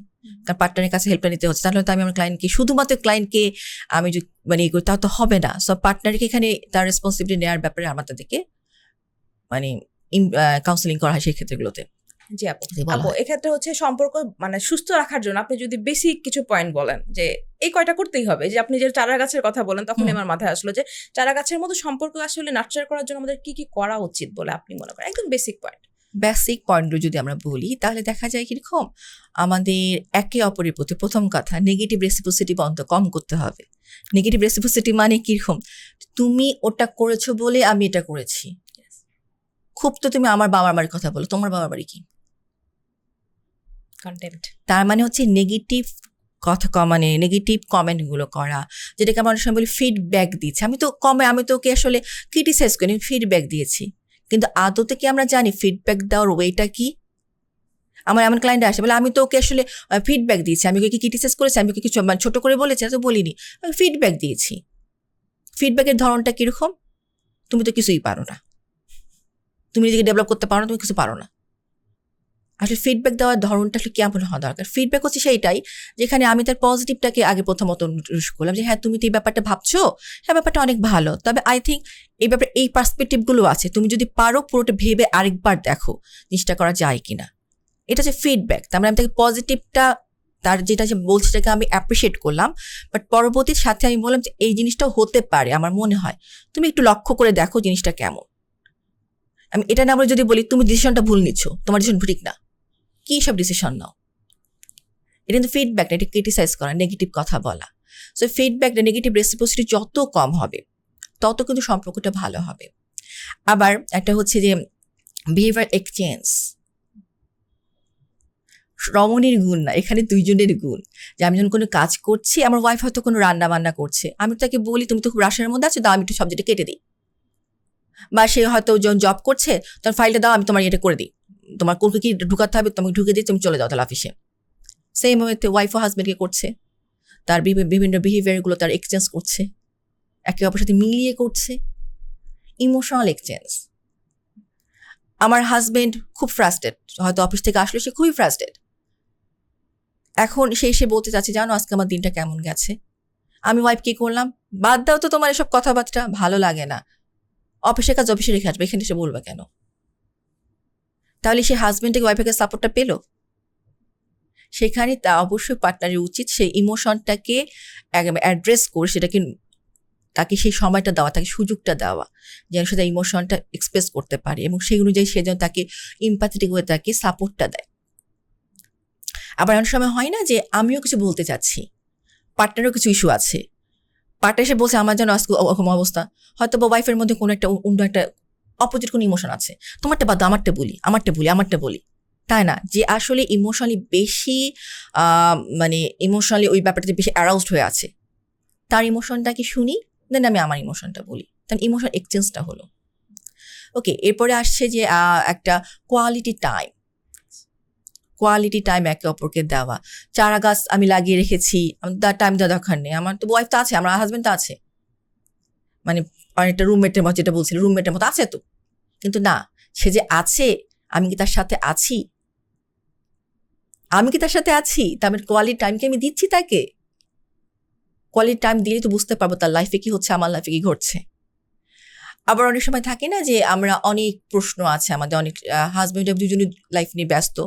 কারণ পার্টনারের কাছে হেল্পটা নিতে হচ্ছে। তাহলে তো আমি আমার ক্লায়েন্টকে, শুধুমাত্র ক্লায়েন্টকে আমি যদি মানে করি তাহলে তো হবে না। সব পার্টনারকে এখানে তার রেসপন্সিবিলিটি নেওয়ার ব্যাপারে আমাদের থেকে মানে কাউন্সেলিং করা হয় সেই ক্ষেত্রগুলোতে। জি আপু, এক্ষেত্রে হচ্ছে সম্পর্ক মানে সুস্থ রাখার জন্য আপনি যদি বেসিক কিছু পয়েন্ট বলেন যে এই কয়টা করতেই হবে। যে আপনি যে চারা গাছের কথা বলেন, তখন আমার মাথায় আসলো যে চারা গাছের মতো সম্পর্ক আসলে নার্চার করার জন্য আমাদের কি কি করা উচিত বলে আপনি মনে করেন, একদম বেসিক পয়েন্টগুলো যদি আমরা বলি, তাহলে দেখা যায় কিরকম আমাদের একে অপরের প্রতি, প্রথম কথা নেগেটিভ রেসিপ্রোসিটি কম করতে হবে। নেগেটিভ রেসিপ্রোসিটি মানে কিরকম, তুমি ওটা করেছো বলে আমি এটা করেছি। খুব তো তুমি আমার বাবার বাড়ির কথা বলো, তোমার বাবার বাড়ি কি? কন্টেন্ট। তার মানে হচ্ছে নেগেটিভ কথা, মানে নেগেটিভ কমেন্ট গুলো করা, যেটাকে আমরা অনেক সময় বলি ফিডব্যাক দিচ্ছি। আমি তো ওকে আসলে ক্রিটিসাইজ করি, ফিডব্যাক দিয়েছি, কিন্তু আদতে কি আমরা জানি ফিডব্যাক দেওয়ার ওয়েটা কি? আমার এমন ক্লায়েন্ট আসে বলে আমি তো ওকে আসলে ফিডব্যাক দিয়েছি, আমি ওকে ক্রিটিসাইজ করেছি, আমি ওকে কিছু ছোট করে বলেছি, তো বলিনি, আমি ফিডব্যাক দিয়েছি। ফিডব্যাকের ধরনটা কিরকম, তুমি তো কিছুই পারো না, তুমি নিজেকে ডেভেলপ করতে পারো না, তুমি কিছু পারো না। আসলে ফিডব্যাক দেওয়ার ধরনটা আসলে কেমন হওয়া দরকার? ফিডব্যাক হচ্ছে সেইটাই যেখানে আমি তার পজিটিভটাকে আগে প্রথমত ইউজ করলাম, যে হ্যাঁ তুমি তো এই ব্যাপারটা ভাবছো, হ্যাঁ ব্যাপারটা অনেক ভালো, তবে আই থিঙ্ক এই ব্যাপারে এই পার্সপেক্টিভগুলো আছে, তুমি যদি পারো পুরোটা ভেবে আরেকবার দেখো জিনিসটা করা যায় কিনা। এটা হচ্ছে ফিডব্যাক। তার মানে আমি তাকে পজিটিভটা, তার যেটা যে বলছে সেটাকে আমি অ্যাপ্রিসিয়েট করলাম, বাট পরবর্তীর সাথে আমি বললাম যে এই জিনিসটাও হতে পারে, আমার মনে হয় তুমি একটু লক্ষ্য করে দেখো জিনিসটা কেমন। আমি এটা না বলে যদি বলি তুমি ডিসিশনটা ভুল নিচ্ছ, তোমার ডিসিশন ঠিক না, কি সব ডিসিশন নাও, এটা কিন্তু ফিডব্যাক না, এটা ক্রিটিসাইজ করা, নেগেটিভ কথা বলা। সো ফিডব্যাকটা, নেগেটিভ রেসিপ্রোসিটি যত কম হবে তত কিন্তু সম্পর্কটা ভালো হবে। আবার একটা হচ্ছে যে বিহেভিয়ার এক্সচেঞ্জ, রমণীর গুণ না, এখানে দুইজনের গুণ। যে আমি যখন কোনো কাজ করছি, আমার ওয়াইফ হয়তো কোনো রান্না বান্না করছে, আমি তাকে বলি তুমি তো খুব রাশের মধ্যে আছো, দাও আমি একটু সবজিটা কেটে দিই। বা সে হয়তো যখন জব করছে, তখন ফাইলটা দাও, আমি তোমার এটা করে দিই, তোমার কোনকে কি ঢুকাতে হবে তোমাকে ঢুকে দিই, তুমি চলে যাও তাহলে অফিসে। সেম ওয়েতে ওয়াইফ ও হাজবেন্ডকে করছে, তার বিভিন্ন বিহেভিয়ারগুলো তার এক্সচেঞ্জ করছে, একে অপরের সাথে মিলিয়ে করছে, ইমোশনাল এক্সচেঞ্জ। আমার হাজবেন্ড খুব ফ্রাস্ট্রেট, হয়তো অফিস থেকে আসলে সে খুবই ফ্রাস্ট্রেট, এখন সে এসে বলতে চাচ্ছে জানো আজকে আমার দিনটা কেমন গেছে। আমি ওয়াইফ কি করলাম, বাদ দাও তো তোমার এসব কথাবার্তা, ভালো লাগে না, অফিসের কাজ অফিসে রেখে আসবে, এখানে এসে বলবে কেন? তাহলে সে হাজবেন্ডকে ওয়াইফের সাপোর্টটা পেল? সেখানে তা অবশ্যই পার্টনারের উচিত সেই ইমোশনটাকে অ্যাড্রেস করে সেটাকে তাকে সেই সময়টা দেওয়া, তাকে সুযোগটা দেওয়া, যেন সে তার ইমোশনটা এক্সপ্রেস করতে পারে এবং সেই অনুযায়ী সে যেন তাকে ইম্প্যাথেটিক হয়ে তাকে সাপোর্টটা দেয়। আবার অনেক সময় হয় না যে আমিও কিছু বলতে চাচ্ছি, পার্টনারও কিছু ইস্যু আছে, পার্টনার এসে বলছে আমার যেন আজকে ওরকম অবস্থা, হয়তো বা ওয়াইফের মধ্যে কোনো একটা অন্য একটা অপোজিট কোনো ইমোশন আছে, তোমারটা বাদ আমারটা বলি, তাই না? যে আসলে ইমোশনালি বেশি মানে ইমোশনালি ওই ব্যাপারটাতে বেশি অ্যারাউজড হয়ে আছে, তার ইমোশনটাকে শুনি, দেন আমি আমার ইমোশনটা বলি, তার ইমোশন এক্সচেঞ্জটা হলো। ওকে, এরপরে আসছে যে একটা কোয়ালিটি টাইম একে অপরকে দেওয়া। চারা গাছ আমি লাগিয়ে রেখেছি, তার টাইম দেওয়া দরকার নেই, আমার তো ওয়াইফ তো আছে, আমার হাজবেন্ড তো আছে, মানে অনেকটা রুমমেটের মতো, যেটা বলছিল রুমমেটের মতো আছে তো, কিন্তু না, সে যে আছে, আমি কি তার সাথে আছি? তার কোয়ালিটি টাইমকে আমি দিচ্ছি তাকে? কোয়ালিটি টাইম দিলে তো বুঝতে পারবো তার লাইফে কি হচ্ছে, আমার লাইফে কি ঘটছে। আবার অনেক সময় থাকে না যে আমরা অনেক প্রশ্ন আছে আমাদের, অনেক হাজবেন্ড ওয়াইফ দুজনই লাইফ নিয়ে ব্যস্ত,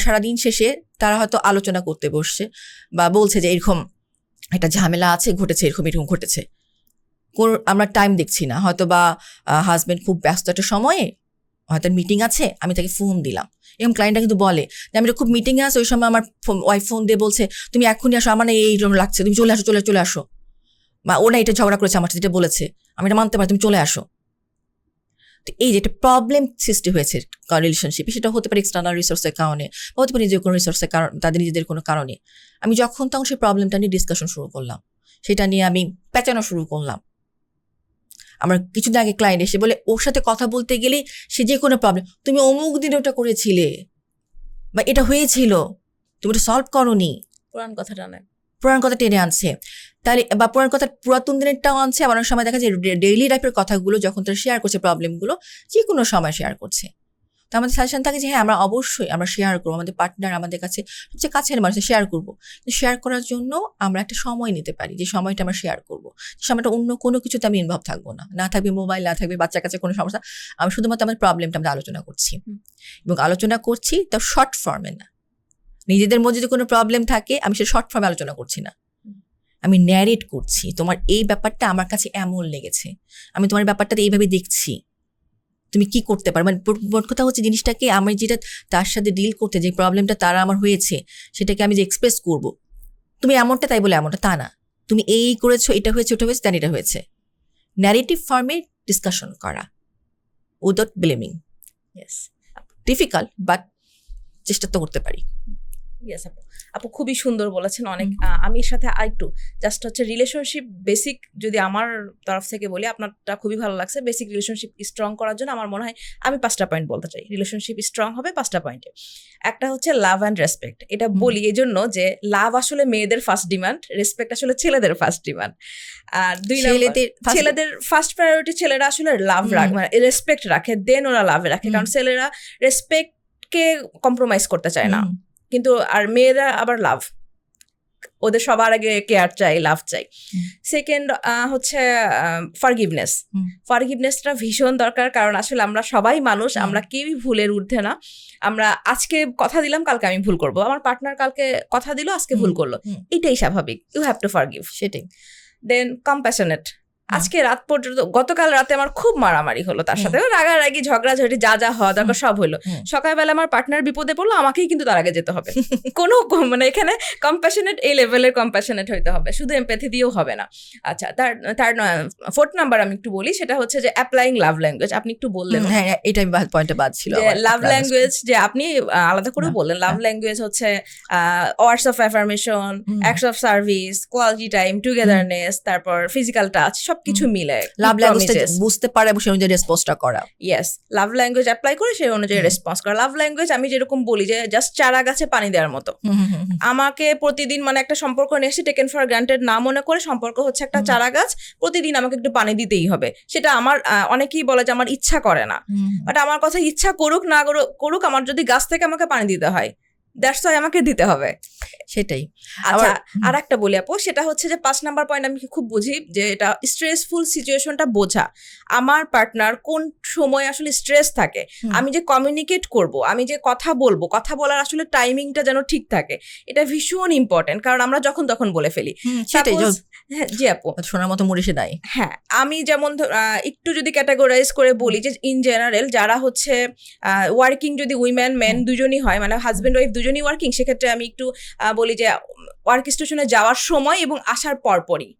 সারাদিন শেষে তারা হয়তো আলোচনা করতে বসছে বা বলছে যে এরকম একটা ঝামেলা আছে, এরকম ঘটেছে, আমরা টাইম দেখছি না, হয়তো বা হাজবেন্ড খুব ব্যস্ত একটা সময়ে, হয়তো মিটিং আছে, আমি তাকে ফোন দিলাম, এরকম ক্লায়েন্টরা কিন্তু বলে যে আমি খুব মিটিংয়ে আছি, ওই সময় আমার ওয়াইফ ফোন দিয়ে বলছে তুমি এখনই আসো, আমার এইরকম লাগছে, তুমি চলে আসো, বা ওরা এটা ঝগড়া করেছে আমার সাথে, যেটা বলেছে আমি এটা মানতে পারি, তুমি চলে আসো। তো এই যে একটা প্রবলেম সৃষ্টি হয়েছে রিলেশনশিপে, সেটা হতে পারে এক্সটার্নাল রিসোর্সের কারণে, হতে পারে নিজের কোনো রিসোর্সের কারণ, তাদের নিজেদের কোনো কারণে। আমি যখন তখন সেই প্রবলেমটা নিয়ে ডিসকাশন শুরু করলাম, সেটা নিয়ে আমি পেঁচানো শুরু করলাম। আমার কিছুদিন আগে ক্লায়েন্ট এসে বলে ওর সাথে কথা বলতে গেলে সে যে কোনো প্রবলেম, তুমি অমুক দিন ওটা করেছিলে বা এটা হয়েছিল, তুমি ওটা সলভ করোনি, পুরান কথা টেনে আনছে, তাহলে বা পুরান কথা পুরাতন দিনেরটাও আনছে। আবার অনেক সময় দেখা যায় ডেইলি লাইফের কথাগুলো যখন তারা শেয়ার করছে, প্রবলেমগুলো যে কোনো সময় শেয়ার করছে, তো আমাদের সাজেশন থাকে যে হ্যাঁ আমরা অবশ্যই আমরা শেয়ার করবো, আমাদের পার্টনার আমাদের কাছে সবচেয়ে কাছের মানুষের শেয়ার করবো। শেয়ার করার জন্য আমরা একটা সময় নিতে পারি, যে সময়টা আমরা শেয়ার করবো, সময়টা অন্য কোনো কিছুতে আমি ইনভলভ থাকবো না থাকবে মোবাইল, না থাকবে বাচ্চার কাছে কোনো সমস্যা, আমি শুধুমাত্র আমার প্রবলেমটা আমরা আলোচনা করছি, এবং আলোচনা করছি তা শর্ট ফর্মে না। নিজেদের মধ্যে যদি কোনো প্রবলেম থাকে আমি সে শর্ট ফর্মে আলোচনা করছি না, আমি ন্যারেট করছি, তোমার এই ব্যাপারটা আমার কাছে এমন লেগেছে, আমি তোমার ব্যাপারটাতে এইভাবে দেখছি, তুমি কি করতে পারো। মানে মোট কথা হচ্ছে জিনিসটাকে আমি যেটা তার সাথে ডিল করতে, যে প্রবলেমটা তারা আমার হয়েছে সেটাকে আমি যে এক্সপ্রেস করব, তুমি এমনটা তাই বলে এমনটা তা না, তুমি এই করেছো, এটা হয়েছে দেন এটা হয়েছে, ন্যারেটিভ ফর্মে ডিসকাশন করা উইদাউট ব্লেমিং। ডিফিকাল্ট, বাট চেষ্টা তো করতে পারি। ইয়েস আপু খুবই সুন্দর বলেছেন অনেক। আমি এর সাথে আরেকটু জাস্ট হচ্ছে রিলেশনশিপ বেসিক যদি আমার তরফ থেকে বলি, আপনারটা খুবই ভালো লাগছে। বেসিক রিলেশনশিপ স্ট্রং করার জন্য আমার মনে হয় আমি 5টা পয়েন্ট বলতে চাই। রিলেশনশিপ স্ট্রং হবে 5টা পয়েন্টে। একটা হচ্ছে লাভ অ্যান্ড রেসপেক্ট। এটা বলি এই জন্য যে লাভ আসলে মেয়েদের ফার্স্ট ডিমান্ড, রেসপেক্ট আসলে ছেলেদের ফার্স্ট ডিমান্ড। আর ছেলেদের ফার্স্ট প্রায়োরিটি, ছেলেরা আসলে লাভ রাখে, মানে রেসপেক্ট রাখে, দেন ওরা লাভ রাখে, কারণ ছেলেরা রেসপেক্টকে কম্প্রোমাইজ করতে চায় না, কিন্তু আর মেয়েরা আবার লাভ, ওদের সবার আগে কেয়ার চাই, লাভ চাই। সেকেন্ড হচ্ছে ফরগিভনেসটা ভীষণ দরকার, কারণ আসলে আমরা সবাই মানুষ, আমরা কেউই ভুলের ঊর্ধ্বে না। আমরা আজকে কথা দিলাম, কালকে আমি ভুল করবো, আমার পার্টনার কালকে কথা দিল, আজকে ভুল করলো, এটাই স্বাভাবিক, ইউ হ্যাভ টু ফরগিভ। সেটাই। দেন কম্প্যাশনেট। আজকে রাত পর্যন্ত, গতকাল রাতে আমার খুব মারামারি হলো তার সাথে, রাগারাগি ঝগড়াঝাটি যা হওয়া দরকার সব হলো, সকালবেলা আমার পার্টনার বিপদে পড়লো, আমাকেই কিন্তু তার আগে যেতে হবে। কোনো মানে এখানে কম্প্যাশনেট এই লেভেলের কম্প্যাশনেট হইতে হবে, শুধু এমপ্যাথি দিয়েও হবে না। আচ্ছা, তার 4th নাম্বার আমি একটু বলি, সেটা হচ্ছে যে অ্যাপ্লাইং লাভ ল্যাঙ্গুয়েজ। আপনি একটু বললেন, হ্যাঁ এটা আমি পয়েন্টে বাদ ছিল, যে লাভ ল্যাঙ্গুয়েজ, যে আপনি আলাদা করে বললেন লাভ ল্যাঙ্গুয়েজ হচ্ছে words of affirmation, acts of service, quality time, togetherness, তারপর ফিজিক্যাল টাচ, সবকিছু মিলে লাভ ল্যাঙ্গুয়েজ বুঝতে পারে এবং সেই অনুযায়ী রেসপন্সটা করা। ইয়েস, লাভ ল্যাঙ্গুয়েজ অ্যাপ্লাই করে সেই অনুযায়ী রেসপন্স করা। লাভ ল্যাঙ্গুয়েজ আমি যেরকম বলি যে জাস্ট চারা গাছে পানি দেওয়ার মতো। আমাকে প্রতিদিন, মানে একটা সম্পর্ক নিয়ে এসে টেকেন ফর গ্রান্টেড না মনে করে, সম্পর্ক হচ্ছে একটা চারা গাছ, প্রতিদিন আমাকে একটু পানি দিতেই হবে। সেটা আমার, অনেকেই বলে যে আমার ইচ্ছা করে না, বাট আমার কথা ইচ্ছা করুক না করুক, আমার যদি গাছ থেকে আমাকে পানি দিতে হয়, দ্যাটস ওয়াই আমাকে দিতে হবে, সেটাই। আচ্ছা, আর একটা বলি আপু, সেটা হচ্ছে যে 5 নাম্বার পয়েন্ট আমি খুব বুঝি, যে এটা স্ট্রেসফুল সিচুয়েশনটা বোঝা। আমার পার্টনার কোন সময় আসলে স্ট্রেস থাকে, আমি যে কমিউনিকেট করব, আমি যে কথা বলবো, কথা বলার আসলে টাইমিংটা যেন ঠিক থাকে, এটা ভীষণ ইম্পর্টেন্ট, কারণ আমরা যখন তখন বলে ফেলি। জি আপু, শোনার মতো মরিষে দেয়। হ্যাঁ, আমি যেমন একটু যদি ক্যাটাগরাইজ করে বলি, যে ইন জেনারেল যারা হচ্ছে ওয়ার্কিং, যদি উইমেন মেন দুজনই হয়, মানে হাজবেন্ড ওয়াইফ দুজনই ওয়ার্কিং, সেক্ষেত্রে আমি একটু বলি যে ওয়ার্ক স্টেশনে যাওয়ার সময় এবং আসার পরপরই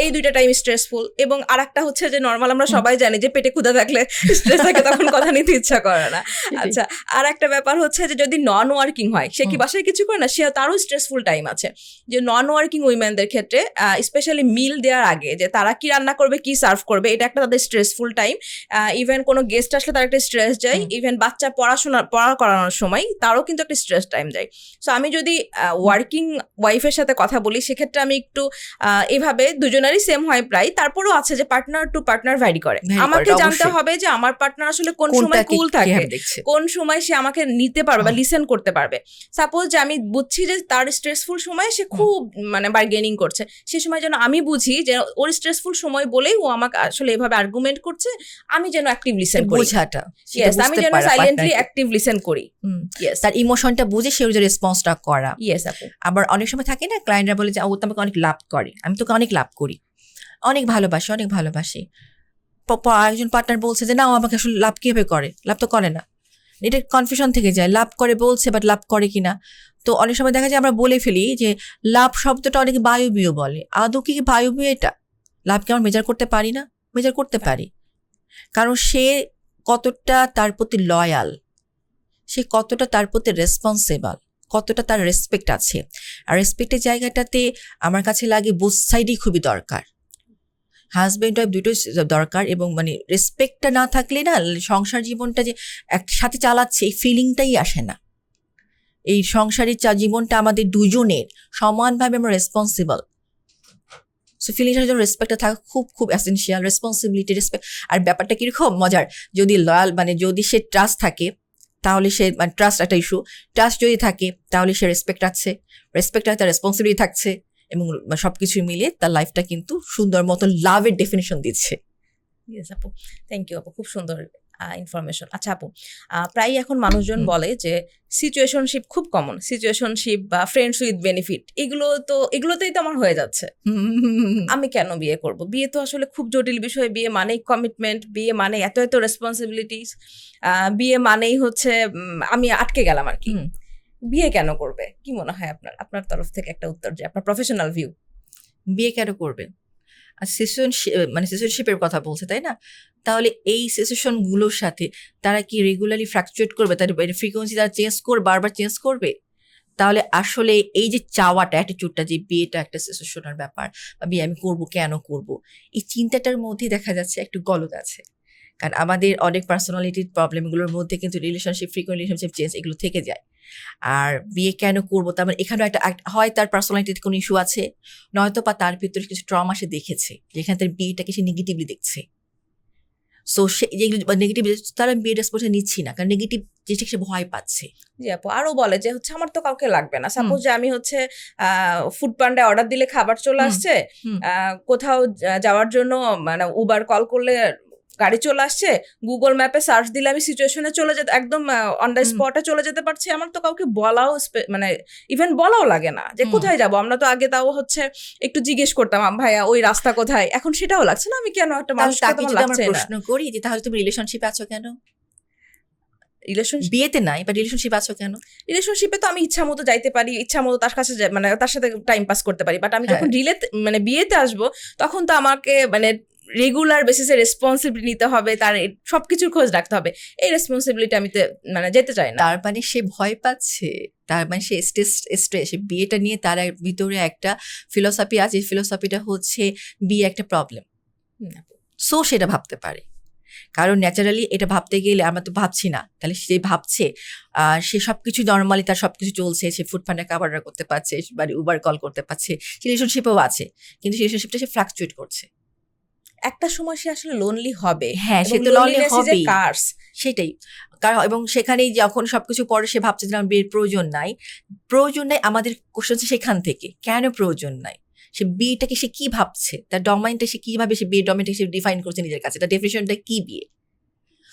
এই দুইটা টাইম স্ট্রেসফুল। এবং আরেকটা হচ্ছে যে নর্মাল আমরা সবাই জানি যে পেটে ক্ষুধা থাকলে স্ট্রেস থাকে, তখন কথা নিতে ইচ্ছা করে না। আচ্ছা, আর একটা ব্যাপার হচ্ছে যে যদি নন ওয়ার্কিং হয়, সে কি বাসায় কিছু করে না, সে তারও স্ট্রেসফুল টাইম আছে। যে নন ওয়ার্কিং উইমেনদের ক্ষেত্রে স্পেশালি মিল দেওয়ার আগে যে তারা কি রান্না করবে, কি সার্ভ করবে, এটা একটা তাদের স্ট্রেসফুল টাইম। ইভেন কোনো গেস্ট আসলে তার একটা স্ট্রেস যায়, ইভেন বাচ্চা পড়া করানোর সময় তারও কিন্তু একটা স্ট্রেস টাইম যায়। সো আমি যদি ওয়ার্কিং ওয়াইফের সাথে কথা বলি, সেক্ষেত্রে আমি একটু এভাবে দুজনেরই সেম হয় প্রায়, তারপরেও আছে যে পার্টনার টু পার্টনার ভ্যারি করে। আমাকে জানতে হবে যে আমার পার্টনার আসলে কোন সময় কুল থাকে, কোন সময় সে আমাকে নিতে পারবে বা লিসেন করতে পারবে। সাপোজ যে আমি বুঝছি যে তার স্ট্রেসফুল সময় সে খুব মানে বার্গেনিং করছে, সে সময় যেন আমি বুঝি যে ওর স্ট্রেসফুল সময় বলেই ও আমাকে আসলে এভাবে আর্গুমেন্ট করছে, আমি যেন অ্যাক্টিভ লিসেন করি। ইয়েস, আমি যেন সাইলেন্টলি অ্যাক্টিভ লিসেন করি। ইয়েস, তার ইমোশনটা বুঝে সে ওই রেসপন্সটা করা। ইয়েস আপু। আবার অনেক সময় থাকে না, ক্লায়েন্টরা বলে যে ও তো আমাকে অনেক লাভ করে, আমি তোকে অনেক লাভ করি, অনেক ভালোবাসি। একজন পার্টনার বলছে যে না, ও আমাকে আসলে লাভ কিভাবে করে, লাভ তো করে না। এটা কনফিউশন থেকে যায়, লাভ করে বলছে বাট লাভ করে কিনা। তো অনেক সময় দেখা যায় আমরা বলে ফেলি যে লাভ শব্দটা অনেকে বায়বীয় বলে, আদৌ কি বায়বীয়? এটা লাভকে আমরা মেজার করতে পারি না? মেজার করতে পারি, কারণ সে কতটা তার প্রতি লয়াল, সে কতটা তার প্রতি রেসপন্সিবল, কতটা তার রেসপেক্ট আছে। আর রেসপেক্টের জায়গাটাতে আমার কাছে লাগে বোথ সাইডই খুবই দরকার, হাজব্যান্ড ওয়াইফ দুটোই দরকার। এবং মানে রেসপেক্টটা না থাকলে না সংসার জীবনটা যে একসাথে চালাচ্ছে এই ফিলিংটাই আসে না। এই সংসারের জীবনটা আমাদের দুজনের সমানভাবে আমরা রেসপন্সিবল, সো ফিলিংটার জন্য রেসপেক্টটা থাকা খুব খুব এসেনশিয়াল। Responsibility, respect. আর ব্যাপারটা কিরকম মজার, যদি লয়াল মানে যদি সে ট্রাস্ট থাকে তাহলে সে মানে ট্রাস্ট একটা ইস্যু, ট্রাস্ট যদি থাকে তাহলে সে রেসপেক্ট আছে, রেসপেক্ট আছে তার রেসপন্সিবিলিটি থাকছে, এবং সবকিছু মিলিয়ে তার লাইফটা কিন্তু সুন্দর মতো লাভের ডেফিনেশন দিচ্ছে। ইয়েস আপু, থ্যাংক ইউ আপু, খুব সুন্দর ইনফরমেশন। আচ্ছা আপু, প্রায় এখন মানুষজন বলে যে সিচুয়েশনশিপ খুব কমন, সিচুয়েশনশিপ বা ফ্রেন্ডস উইথ বেনিফিট, এগুলোতেই তো আমার হয়ে যাচ্ছে, আমি কেন বিয়ে করব? বিয়ে তো আসলে খুব জটিল বিষয়, বিয়ে মানেই কমিটমেন্ট, বিয়ে মানে এত এত রেসপন্সিবিলিটিস, বিয়ে মানেই হচ্ছে আমি আটকে গেলাম আর কি। বিয়ে কেন করবে? কি মনে হয় আপনার তরফ থেকে একটা উত্তর, যে আপনার প্রফেশনাল ভিউ। বিয়ে কেন করবে? সিচুয়েশনশিপের কথা বলছে তাই না? তাহলে এই সিচুয়েশনগুলোর সাথে তারা কি রেগুলারলি ফ্লাকচুয়েট করবে, তাদের ফ্রিকোয়েন্সি তারা চেঞ্জ করবে, বারবার চেঞ্জ করবে? তাহলে আসলে এই যে চাওয়াটা, অ্যাটিটিউডটা যে বিয়েটা একটা সিচুয়েশনের ব্যাপার, বা বিয়ে আমি করবো, কেন করব, এই চিন্তাটার মধ্যে দেখা যাচ্ছে একটু গলদ আছে। কারণ আমাদের অনেক পার্সোনালিটির প্রবলেমগুলোর মধ্যে কিন্তু রিলেশনশিপ, ফ্রিকোয়েন্ট রিলেশনশিপ চেঞ্জ এগুলো থেকে যায়। আর বিয়ে কেন করবো, তার মানে এখানেও একটা হয় তার পার্সোনালিটিতে কোনো ইস্যু আছে, নয়তো বা তার ভিতরে কিছু ট্রমা সে দেখেছে, যেখানে তার বিয়েটাকে সে নেগেটিভলি দেখছে। সো সে যেগুলো নেগেটিভ, তার আমি বিয়ের রেসপন্সিবিলিটি নিচ্ছি না, কারণ নেগেটিভ জিনিসটা সে ভয় পাচ্ছে। জি আপু, আরো বলে যে হচ্ছে আমার তো কাউকে লাগবে না। সাপোজ যে আমি হচ্ছে ফুড পান্ডায় অর্ডার দিলে খাবার চলে আসছে, কোথাও যাওয়ার জন্য মানে উবার কল করলে গাড়ি চলে আসছে, গুগল ম্যাপে সার্চ দিলে আমি সিচুয়েশনে চলে যেতে, একদম অন দ্য স্পটে চলে যেতে পারছি। আমার তো কাউকে বলাও মানে ইভেন বলাও লাগে না যে কোথায় যাব। আমরা তো আগে তাও হচ্ছে একটু জিজ্ঞেস করতাম ভাইয়া ওই রাস্তা কোথায়, এখন সেটাও লাগছে না। আমি কেন একটা মানুষকে তোমার লাগছে না? প্রশ্ন করি যে তাহলে তুমি রিলেশনশিপে আছো কেন? বিয়েতে নাই, বা রিলেশনশিপ আছো কেন? রিলেশনশিপে তো আমি ইচ্ছা মতো যাইতে পারি, ইচ্ছা মতো তার কাছে মানে তার সাথে টাইম পাস করতে পারি, বাট আমি যখন মানে বিয়েতে আসবো তখন তো আমাকে মানে রেগুলার বেসিসে রেসপন্সিবিলিটি নিতে হবে, তার সবকিছুর খোঁজ রাখতে হবে। এই রেসপন্সিবিলিটি আমি মানে যেতে চাই না। তার মানে সে ভয় পাচ্ছে, তার মানে সে স্ট্রেস, বিয়েটা নিয়ে তার ভিতরে একটা ফিলোসফি আছে, ফিলোসফিটা হচ্ছে বিয়ে একটা প্রবলেম। সো সেটা ভাবতে পারে, কারণ ন্যাচারালি এটা ভাবতে গেলে আমরা তো ভাবছি না, তাহলে সে ভাবছে সে সবকিছু নর্মালি তার সবকিছু চলছে, সে ফুড পান্ডা খাবার অর্ডার করতে পারছে, বাড়ি উবার কল করতে পারছে, রিলেশনশিপও আছে, কিন্তু রিলেশনশিপটা সে ফ্লাকচুয়েট করছে। একটা সময় সে আসলে লোনলি হবে। হ্যাঁ, সে তো লোনলি হবে, সেটাই। কারণ এবং সেখানেই যখন সবকিছু পরে সে ভাবছে যে আমার বিয়ের প্রয়োজন নাই। আমাদের কোশ্চেন সেখান থেকে, কেন প্রয়োজন নাই? সে বিয়েটাকে সে কি ভাবছে, তার ডোমেইনটা সে কিভাবে, সে বিয়ের ডোমেইনটা সে ডিফাইন করছে নিজের কাছে, তার ডেফিনেশনটা কি বিয়ে।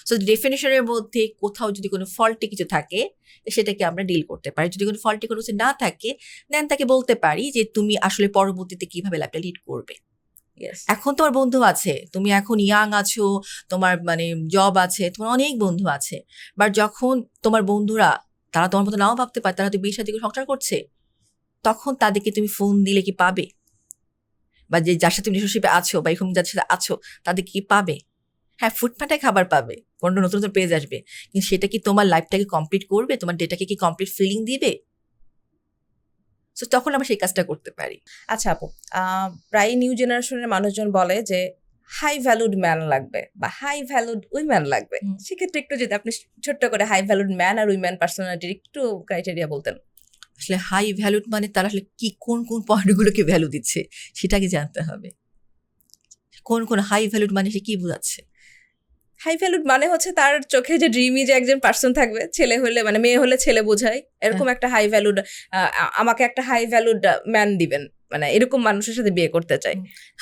সো ডেফিনেশনের মধ্যে কোথাও যদি কোনো ফল্টি কিছু থাকে সেটাকে আমরা ডিল করতে পারি। যদি কোনো ফল্টি কোনো কিছু না থাকে, দেন তাকে বলতে পারি যে তুমি আসলে পরবর্তীতে কিভাবে লাইফটা লিড করবে। এখন তোমার বন্ধু আছে, তুমি এখন ইয়াং আছো, তোমার মানে জব আছে, তোমার অনেক বন্ধু আছে, বাট যখন তোমার বন্ধুরা তারা তোমার মতো নাও ভাবতে পারে, তারা হয়তো বিয়ের সাথে সংসার করছে, তখন তাদেরকে তুমি ফোন দিলে কি পাবে? বা যে যার সাথে তুমি রিলেশনশিপে আছো বা এরকম যার সাথে আছো তাদেরকে কি পাবে? হ্যাঁ, ফুটপাতে খাবার পাবে, কোনো নতুন নতুন পেজ আসবে, কিন্তু সেটা কি তোমার লাইফটাকে কমপ্লিট করবে? তোমার ডেটাকে কি কমপ্লিট ফিলিং দিবে? তো তখন আমরা সেই কাজটা করতে পারি। আচ্ছা আপু, প্রায় নিউ জেনারেশনের মানুষজন বলে যে হাই ভ্যালুড ম্যান লাগবে বা হাই ভ্যালুড উইম্যান লাগবে। সেক্ষেত্রে একটু যদি আপনি ছোট্ট করে হাই ভ্যালুড ম্যান আর উইম্যান পার্সোনালিটির একটু ক্রাইটেরিয়া বলতেন। আসলে হাই ভ্যালুড মানে তারা আসলে কি কোন কোন পয়েন্টগুলোকে ভ্যালু দিচ্ছে সেটাকে জানতে হবে। কোন কোন হাই ভ্যালুড মানে সে কি বোঝাচ্ছে? হাই ভ্যালুড মানে হচ্ছে তার চোখে যে ড্রিমি যে একজন পার্সন থাকবে, ছেলে হলে মানে মেয়ে হলে ছেলে বোঝায়, এরকম একটা হাই ভ্যালুড, আমাকে একটা হাই ভ্যালুড ম্যান দিবেন, মানে এরকম মানুষের সাথে বিয়ে করতে চাই।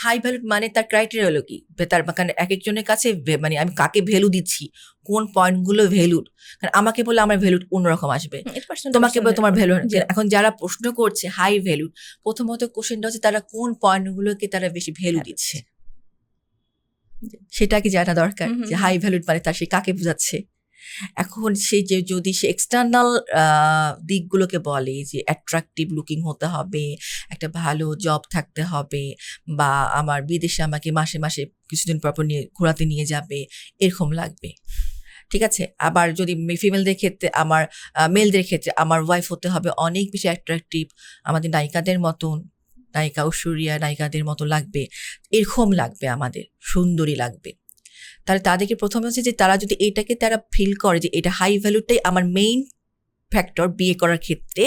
হাই ভ্যালুড মানে তার ক্রাইটেরিয়া হলো কি? তার মানে এক একজনের কাছে মানে আমি কাকে ভ্যালু দিচ্ছি, কোন পয়েন্টগুলো ভ্যালুড। কারণ আমাকে বলে আমার ভ্যালুড অন্যরকম আসবে, তোমাকে বলে তোমার ভ্যালু। এখন যারা প্রশ্ন করছে হাই ভ্যালুড, প্রথমত কোশ্চেনটা হচ্ছে তারা কোন পয়েন্টগুলোকে তারা বেশি ভ্যালু দিচ্ছে, সেটা কি জানা দরকার যে হাই ভ্যালুড মানে তার সে কাকে বোঝাচ্ছে। এখন সে যে যদি সে এক্সটার্নাল দিকগুলোকে বলে যে অ্যাট্রাকটিভ লুকিং হতে হবে, একটা ভালো জব থাকতে হবে, বা আমার বিদেশে আমাকে মাসে মাসে কিছুদিন পর নিয়ে ঘোরাতে নিয়ে যাবে, এরকম লাগবে, ঠিক আছে। আবার যদি ফিমেলদের ক্ষেত্রে, আমার মেলদের ক্ষেত্রে আমার ওয়াইফ হতে হবে অনেক বেশি অ্যাট্রাকটিভ, আমাদের নায়িকাদের মতন, নায়িকা ঐশ্বরিয়া নায়িকাদের মতো লাগবে, এরকম লাগবে, আমাদের সুন্দরী লাগবে। তাহলে তাদেরকে প্রথমে হচ্ছে যে তারা যদি এটাকে তারা ফিল করে যে এটা হাই ভ্যালুটাই আমার মেইন ফ্যাক্টর বিয়ে করার ক্ষেত্রে,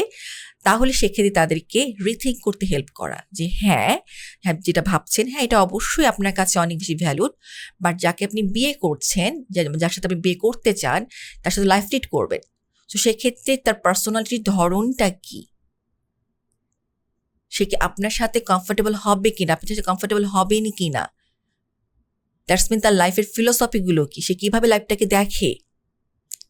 তাহলে সেক্ষেত্রে তাদেরকে রিথিঙ্ক করতে হেল্প করা যে হ্যাঁ হ্যাঁ যেটা ভাবছেন, হ্যাঁ এটা অবশ্যই আপনার কাছে অনেক বেশি ভ্যালুড, বাট যাকে আপনি বিয়ে করছেন, যার সাথে আপনি বিয়ে করতে চান, তার সাথে লাইফ লিড করবেন, তো সেক্ষেত্রে তার পার্সোনালিটির ধরনটা কি, সে কি আপনার সাথে কমফোর্টেবল হবে কিনা, আপনার সাথে কমফোর্টেবল হবেনি কিনা, দ্যাটস মিন তার লাইফের ফিলোসফিগুলো কি, সে কিভাবে লাইফটাকে দেখে,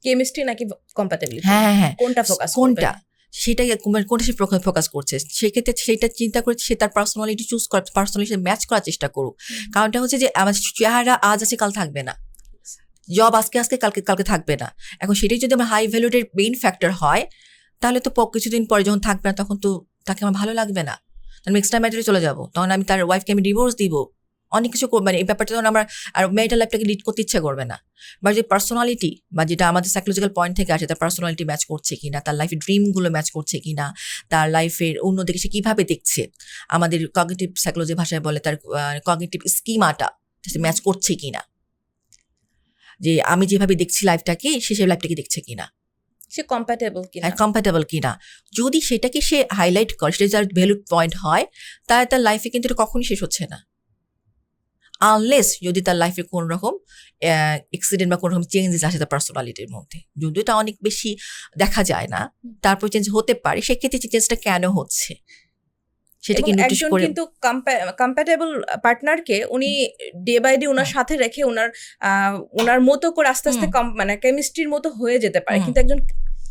কেমিস্ট্রি নাকি কম্প্যাটিবিলিটি, হ্যাঁ হ্যাঁ কোনটা ফোকাস, কোনটা, সেটাই কোনটা সে ফোকাস করছে, সেক্ষেত্রে সেটা চিন্তা করে সে তার পার্সোনালিটি চুজ করার, পার্সোনালিটি ম্যাচ করার চেষ্টা করুক। কারণটা হচ্ছে যে আমার চেহারা আজ আছে কাল থাকবে না, জব আজকে কালকে থাকবে না। এখন সেটাই যদি আমার হাই ভ্যালুডের মেইন ফ্যাক্টর হয়, তাহলে তো কিছুদিন পরে যখন থাকবে না তখন তো তাকে আমার ভালো লাগবে না, আমি এক্সট্রা ম্যাটারে চলে যাবো, তখন আমি তার ওয়াইফকে আমি ডিভোর্স দিব, অনেক কিছু করবে না, এই ব্যাপারটা তখন আমার আর মেয়েটার লাইফটাকে লিড করতে ইচ্ছা করবে না। বা যে পার্সোনালিটি বা যেটা আমাদের সাইকোলজিক্যাল পয়েন্ট থেকে আসে, তার পার্সোনালিটি ম্যাচ করছে কিনা, তার লাইফের ড্রিমগুলো ম্যাচ করছে কিনা, তার লাইফের অন্যদিকে সে কিভাবে দেখছে, আমাদের কগনিটিভ সাইকোলজি ভাষায় বলে তার কগনিটিভ স্কিমাটা ম্যাচ করছে কিনা, যে আমি যেভাবে দেখছি লাইফটাকে সে সেই লাইফটাকে দেখছে কিনা, সে কম্প্যাটেবল কিনা। যদি সেটাকে সে হাইলাইট করে, সেটা যার ভ্যালুড পয়েন্ট হয়, তাহলে তার লাইফে কিন্তু এটা কখনই শেষ হচ্ছে না, আনলেস যদি তার লাইফে কোন রকম অ্যাক্সিডেন্ট বা কোনো রকম চেঞ্জেস আসে তার পার্সোনালিটির মধ্যে, যদিও এটা অনেক বেশি দেখা যায় না, তারপর চেঞ্জ হতে পারে, সেক্ষেত্রে চেঞ্জটা কেন হচ্ছে সেটাকে নোটিস করে। কিন্তু কম্প্যাটেবল পার্টনারকে উনি ডে বাই ডে ওনার সাথে রেখে ওনার মতো করে আস্তে আস্তে মানে কেমিস্ট্রির মতো হয়ে যেতে পারে, কিন্তু একজন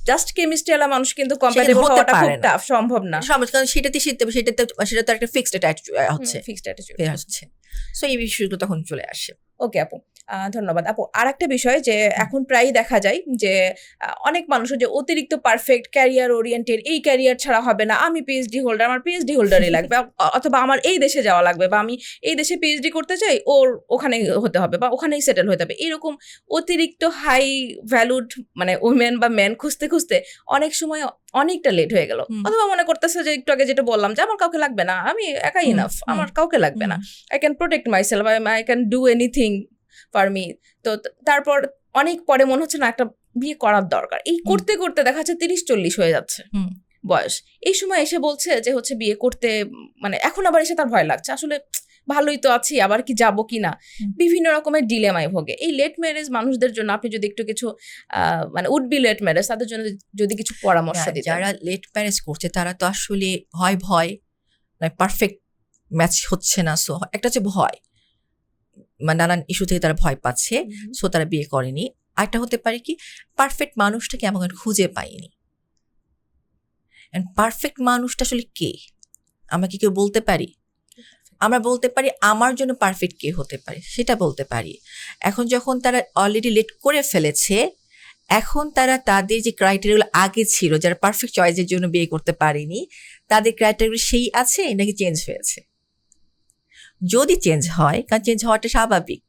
জাস্ট কেমিস্ট্রি ওয়ালা মানুষ কিন্তু কম্প্যাটেবল হওয়াটা খুব টাফ, সম্ভব না, কারণ সেটা তো একটা ফিক্সড অ্যাটিটিউড হচ্ছে, সো এই বিষয়গুলো তখন চলে আসে। ওকে আপু, ধন্যবাদ আপু। আর একটা বিষয় যে এখন প্রায়ই দেখা যায় যে অনেক মানুষের যে অতিরিক্ত পারফেক্ট ক্যারিয়ার ওরিয়েন্টেড, এই ক্যারিয়ার ছাড়া হবে না, আমি পিএইচডি হোল্ডার, আমার পিএইচডি হোল্ডারই লাগবে, অথবা আমার এই দেশে যাওয়া লাগবে, বা আমি এই দেশে পিএইচডি করতে চাই, ওর ওখানে হতে হবে বা ওখানেই সেটেল হতে হবে, এরকম অতিরিক্ত হাই ভ্যালুড মানে উইমেন বা ম্যান খুঁজতে খুঁজতে অনেক সময় অনেকটা লেট হয়ে গেল, অথবা মনে করতেছে যে একটু আগে যেটা বললাম যে আমার কাউকে লাগবে না, আমি একাই ইনাফ, আমার কাউকে লাগবে না, I can protect myself, I can do anything for me. তো তারপর অনেক পরে মনে হচ্ছে না একটা বিয়ে করার দরকার, এই করতে করতে দেখা যাচ্ছে 30-40 হয়ে যাচ্ছে বয়স, এই সময় এসে বলছে যে হচ্ছে বিয়ে করতে, মানে এখন আবার এসে তার ভয় লাগছে, আসলে ভালোই তো আছি, আবার কি যাবো কিনা, বিভিন্ন রকমের ডিলেমায় ভোগে। এই লেট ম্যারেজ মানুষদের জন্য আপনি যদি একটু কিছু মানে উড বি লেট ম্যারেজ, তাদের জন্য যদি কিছু পরামর্শ দিতেন। যারা লেট ম্যারেজ করছে তারা তো আসলে ভয় মানে পারফেক্ট ম্যাচ হচ্ছে না, সো একটা হচ্ছে ভয়, মানে নানান ইস্যু থেকে তারা ভয় পাচ্ছে, সো তারা বিয়ে করেনি। আরেকটা হতে পারে কি পারফেক্ট মানুষটাকে এমন খুঁজে পাইনি, পারফেক্ট মানুষটা আসলে কে, আমরা কি কেউ বলতে পারি? আমরা বলতে পারি আমার জন্য পারফেক্ট কে হতে পারে সেটা বলতে পারি। এখন যখন তারা অলরেডি লেট করে ফেলেছে, এখন তারা তাদের যে ক্রাইটেরিয়াগুলো আগে ছিল, যারা পারফেক্ট চয়েসের জন্য বিয়ে করতে পারেনি, তাদের ক্রাইটেরিয়াগুলো সেই আছে নাকি চেঞ্জ হয়েছে? যদি চেঞ্জ হয়, কারণ চেঞ্জ হওয়াটা স্বাভাবিক,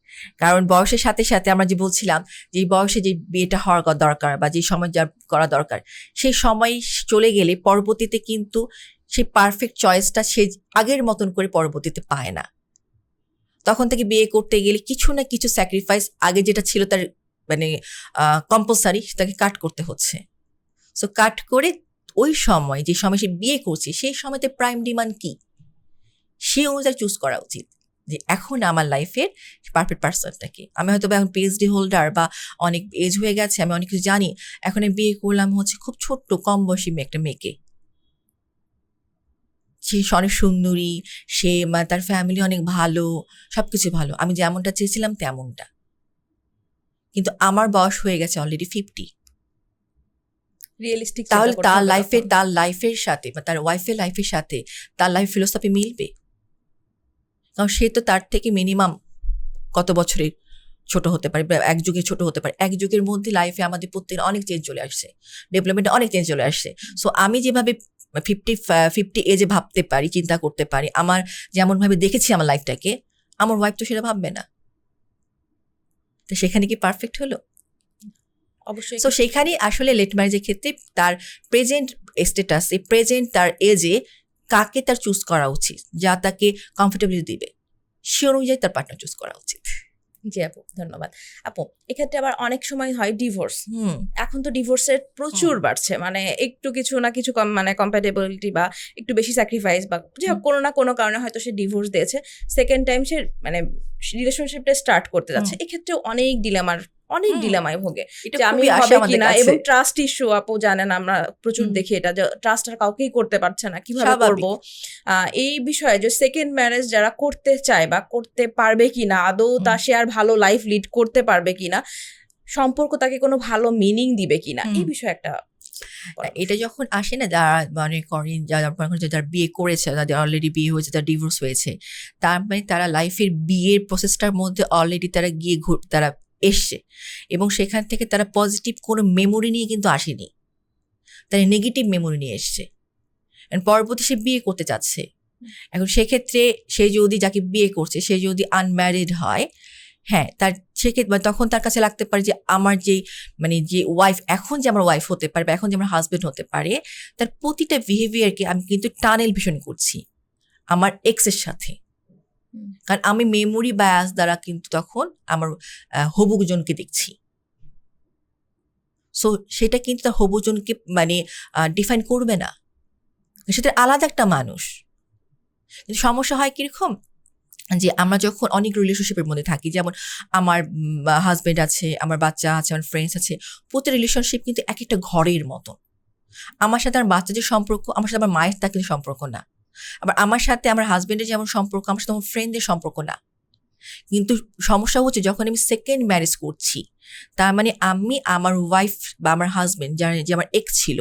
কারণ বয়সের সাথে সাথে আমরা যে বলছিলাম যে এই বয়সে যে বিয়েটা হওয়ার দরকার বা যে সময় যা করা দরকার, সেই সময় চলে গেলে পরবর্তীতে কিন্তু সেই পারফেক্ট চয়েসটা সে আগের মতন করে পরবর্তীতে পায় না। তখন থেকে বিয়ে করতে গেলে কিছু না কিছু স্যাক্রিফাইস আগে যেটা ছিল তার মানে কম্পালসারি, তাকে কাট করতে হচ্ছে। সো কাট করে ওই সময় যে সময় সে বিয়ে করছে সেই সময়তে প্রাইম ডিমান্ড কি, সে অনুযায়ী চুজ করা উচিত যে এখন আমার লাইফের পারফেক্ট পার্সনটাকে। আমি হয়তো এখন পিএইচডি হোল্ডার বা অনেক এজ হয়ে গেছে, আমি অনেক কিছু জানি, এখন আমি বিয়ে করলাম হচ্ছে খুব ছোট্ট কম বয়সী একটা মেয়েকে, সে অনেক সুন্দরী, সে তার ফ্যামিলি অনেক ভালো, সবকিছু ভালো, আমি যেমনটা চেয়েছিলাম তেমনটা, কিন্তু আমার বয়স হয়ে গেছে অলরেডি 50। রিয়েলিস্টিক তাহলে তার লাইফের সাথে বা তার ওয়াইফের লাইফের সাথে তার লাইফ ফিলোসফি মিলবে? কারণ সে তো তার থেকে মিনিমাম কত বছরের ছোট হতে পারে, এক যুগে ছোট হতে পারে। এক যুগের মধ্যে লাইফে আমাদের প্রত্যেকের অনেক চেঞ্জ চলে আসছে, ডেভেলপমেন্টে অনেক চেঞ্জ চলে আসছে। সো আমি যেভাবে 50 এজে ভাবতে পারি, চিন্তা করতে পারি, আমার যেমনভাবে দেখেছি আমার লাইফটাকে, আমার ওয়াইফ তো সেটা ভাববে না। তো সেখানে কি পারফেক্ট হলো? অবশ্যই। সো সেখানে আসলে লেট ম্যারেজের ক্ষেত্রে তার প্রেজেন্ট স্ট্যাটাস, প্রেজেন্ট তার এজে কাকে তার চুজ করা উচিত, যা তাকে কমফোর্টেবলি দিবে, সে অনুযায়ী তার পার্টনার চুজ করা উচিত। জি আপু, ধন্যবাদ। আপু, এক্ষেত্রে আবার অনেক সময় হয় ডিভোর্স। এখন তো ডিভোর্সের প্রচুর বাড়ছে, মানে একটু কিছু না কিছু মানে কম্প্যাটেবিলিটি বা একটু বেশি স্যাক্রিফাইস বা যে কোনো না কোনো কারণে হয়তো সে ডিভোর্স দিয়েছে, সেকেন্ড টাইম সে মানে রিলেশনশিপটা স্টার্ট করতে যাচ্ছে। এক্ষেত্রে অনেক ডিলেমায় ভোগে যে আমি হবে কিনা, এবং ট্রাস্ট ইস্যু আপু জানেন আমরা প্রচুর দেখি, এটা যে ট্রাস্ট আর কাউকেই করতে পারছে না, কিভাবে করব। এই বিষয়ে যে সেকেন্ড ম্যারেজ যারা করতে চায় বা করতে পারবে কিনা, আদৌ তা সে আর ভালো লাইফ লিড করতে পারবে কিনা, সম্পর্ক তাকে কোনো ভালো মিনিং দিবে কিনা, এই বিষয়ে একটা। এটা যখন আসে না, যারা মনে করেন যারা বিয়ে করেছে, যাদের অলরেডি বিয়ে হয়েছে, যারা ডিভোর্স হয়েছে, তার মানে তারা লাইফের বিয়ের প্রসেসটার মধ্যে অলরেডি তারা গিয়ে তারা এসছে, এবং সেখান থেকে তারা পজিটিভ কোনো মেমোরি নিয়ে কিন্তু আসেনি, তারা নেগেটিভ মেমোরি নিয়ে এসছে। পরবর্তী সে বিয়ে করতে চাচ্ছে। এখন সেক্ষেত্রে সে যদি যাকে বিয়ে করছে সে যদি আনম্যারিড হয়, হ্যাঁ, তার সেক্ষেত্রে তখন তার কাছে লাগতে পারে যে আমার যে মানে যে ওয়াইফ, এখন যে আমার ওয়াইফ হতে পারে বা এখন যে আমার হাজবেন্ড হতে পারে, তার প্রতিটা বিহেভিয়ারকে আমি কিন্তু টানেল ভিশন করছি আমার এক্সের সাথে। কারণ আমি মেমোরি বায়াস দ্বারা কিন্তু তখন আমার হবুজনকে দেখছি। সো সেটা কিন্তু তার হবুজনকে মানে ডিফাইন করবে না, সেটা আলাদা একটা মানুষ। কিন্তু সমস্যা হয় কিরকম, যে আমরা যখন অনেক রিলেশনশিপের মধ্যে থাকি, যেমন আমার হাজবেন্ড আছে, আমার বাচ্চা আছে, আমার ফ্রেন্ডস আছে, প্রতি রিলেশনশিপ কিন্তু এক একটা ঘরের মতো। আমার সাথে আমার বাচ্চাদের সম্পর্ক আমার সাথে আমার মায়ের তার কিন্তু সম্পর্ক না, আবার আমার সাথে আমার হাজবেন্ডের যেমন সম্পর্ক আমার সাথে আমার ফ্রেন্ডদের সম্পর্ক না। কিন্তু সমস্যা হচ্ছে যখন আমি সেকেন্ড ম্যারেজ করছি, তার মানে আমি আমার ওয়াইফ বা আমার হাজবেন্ড যে আমার এক্স ছিল,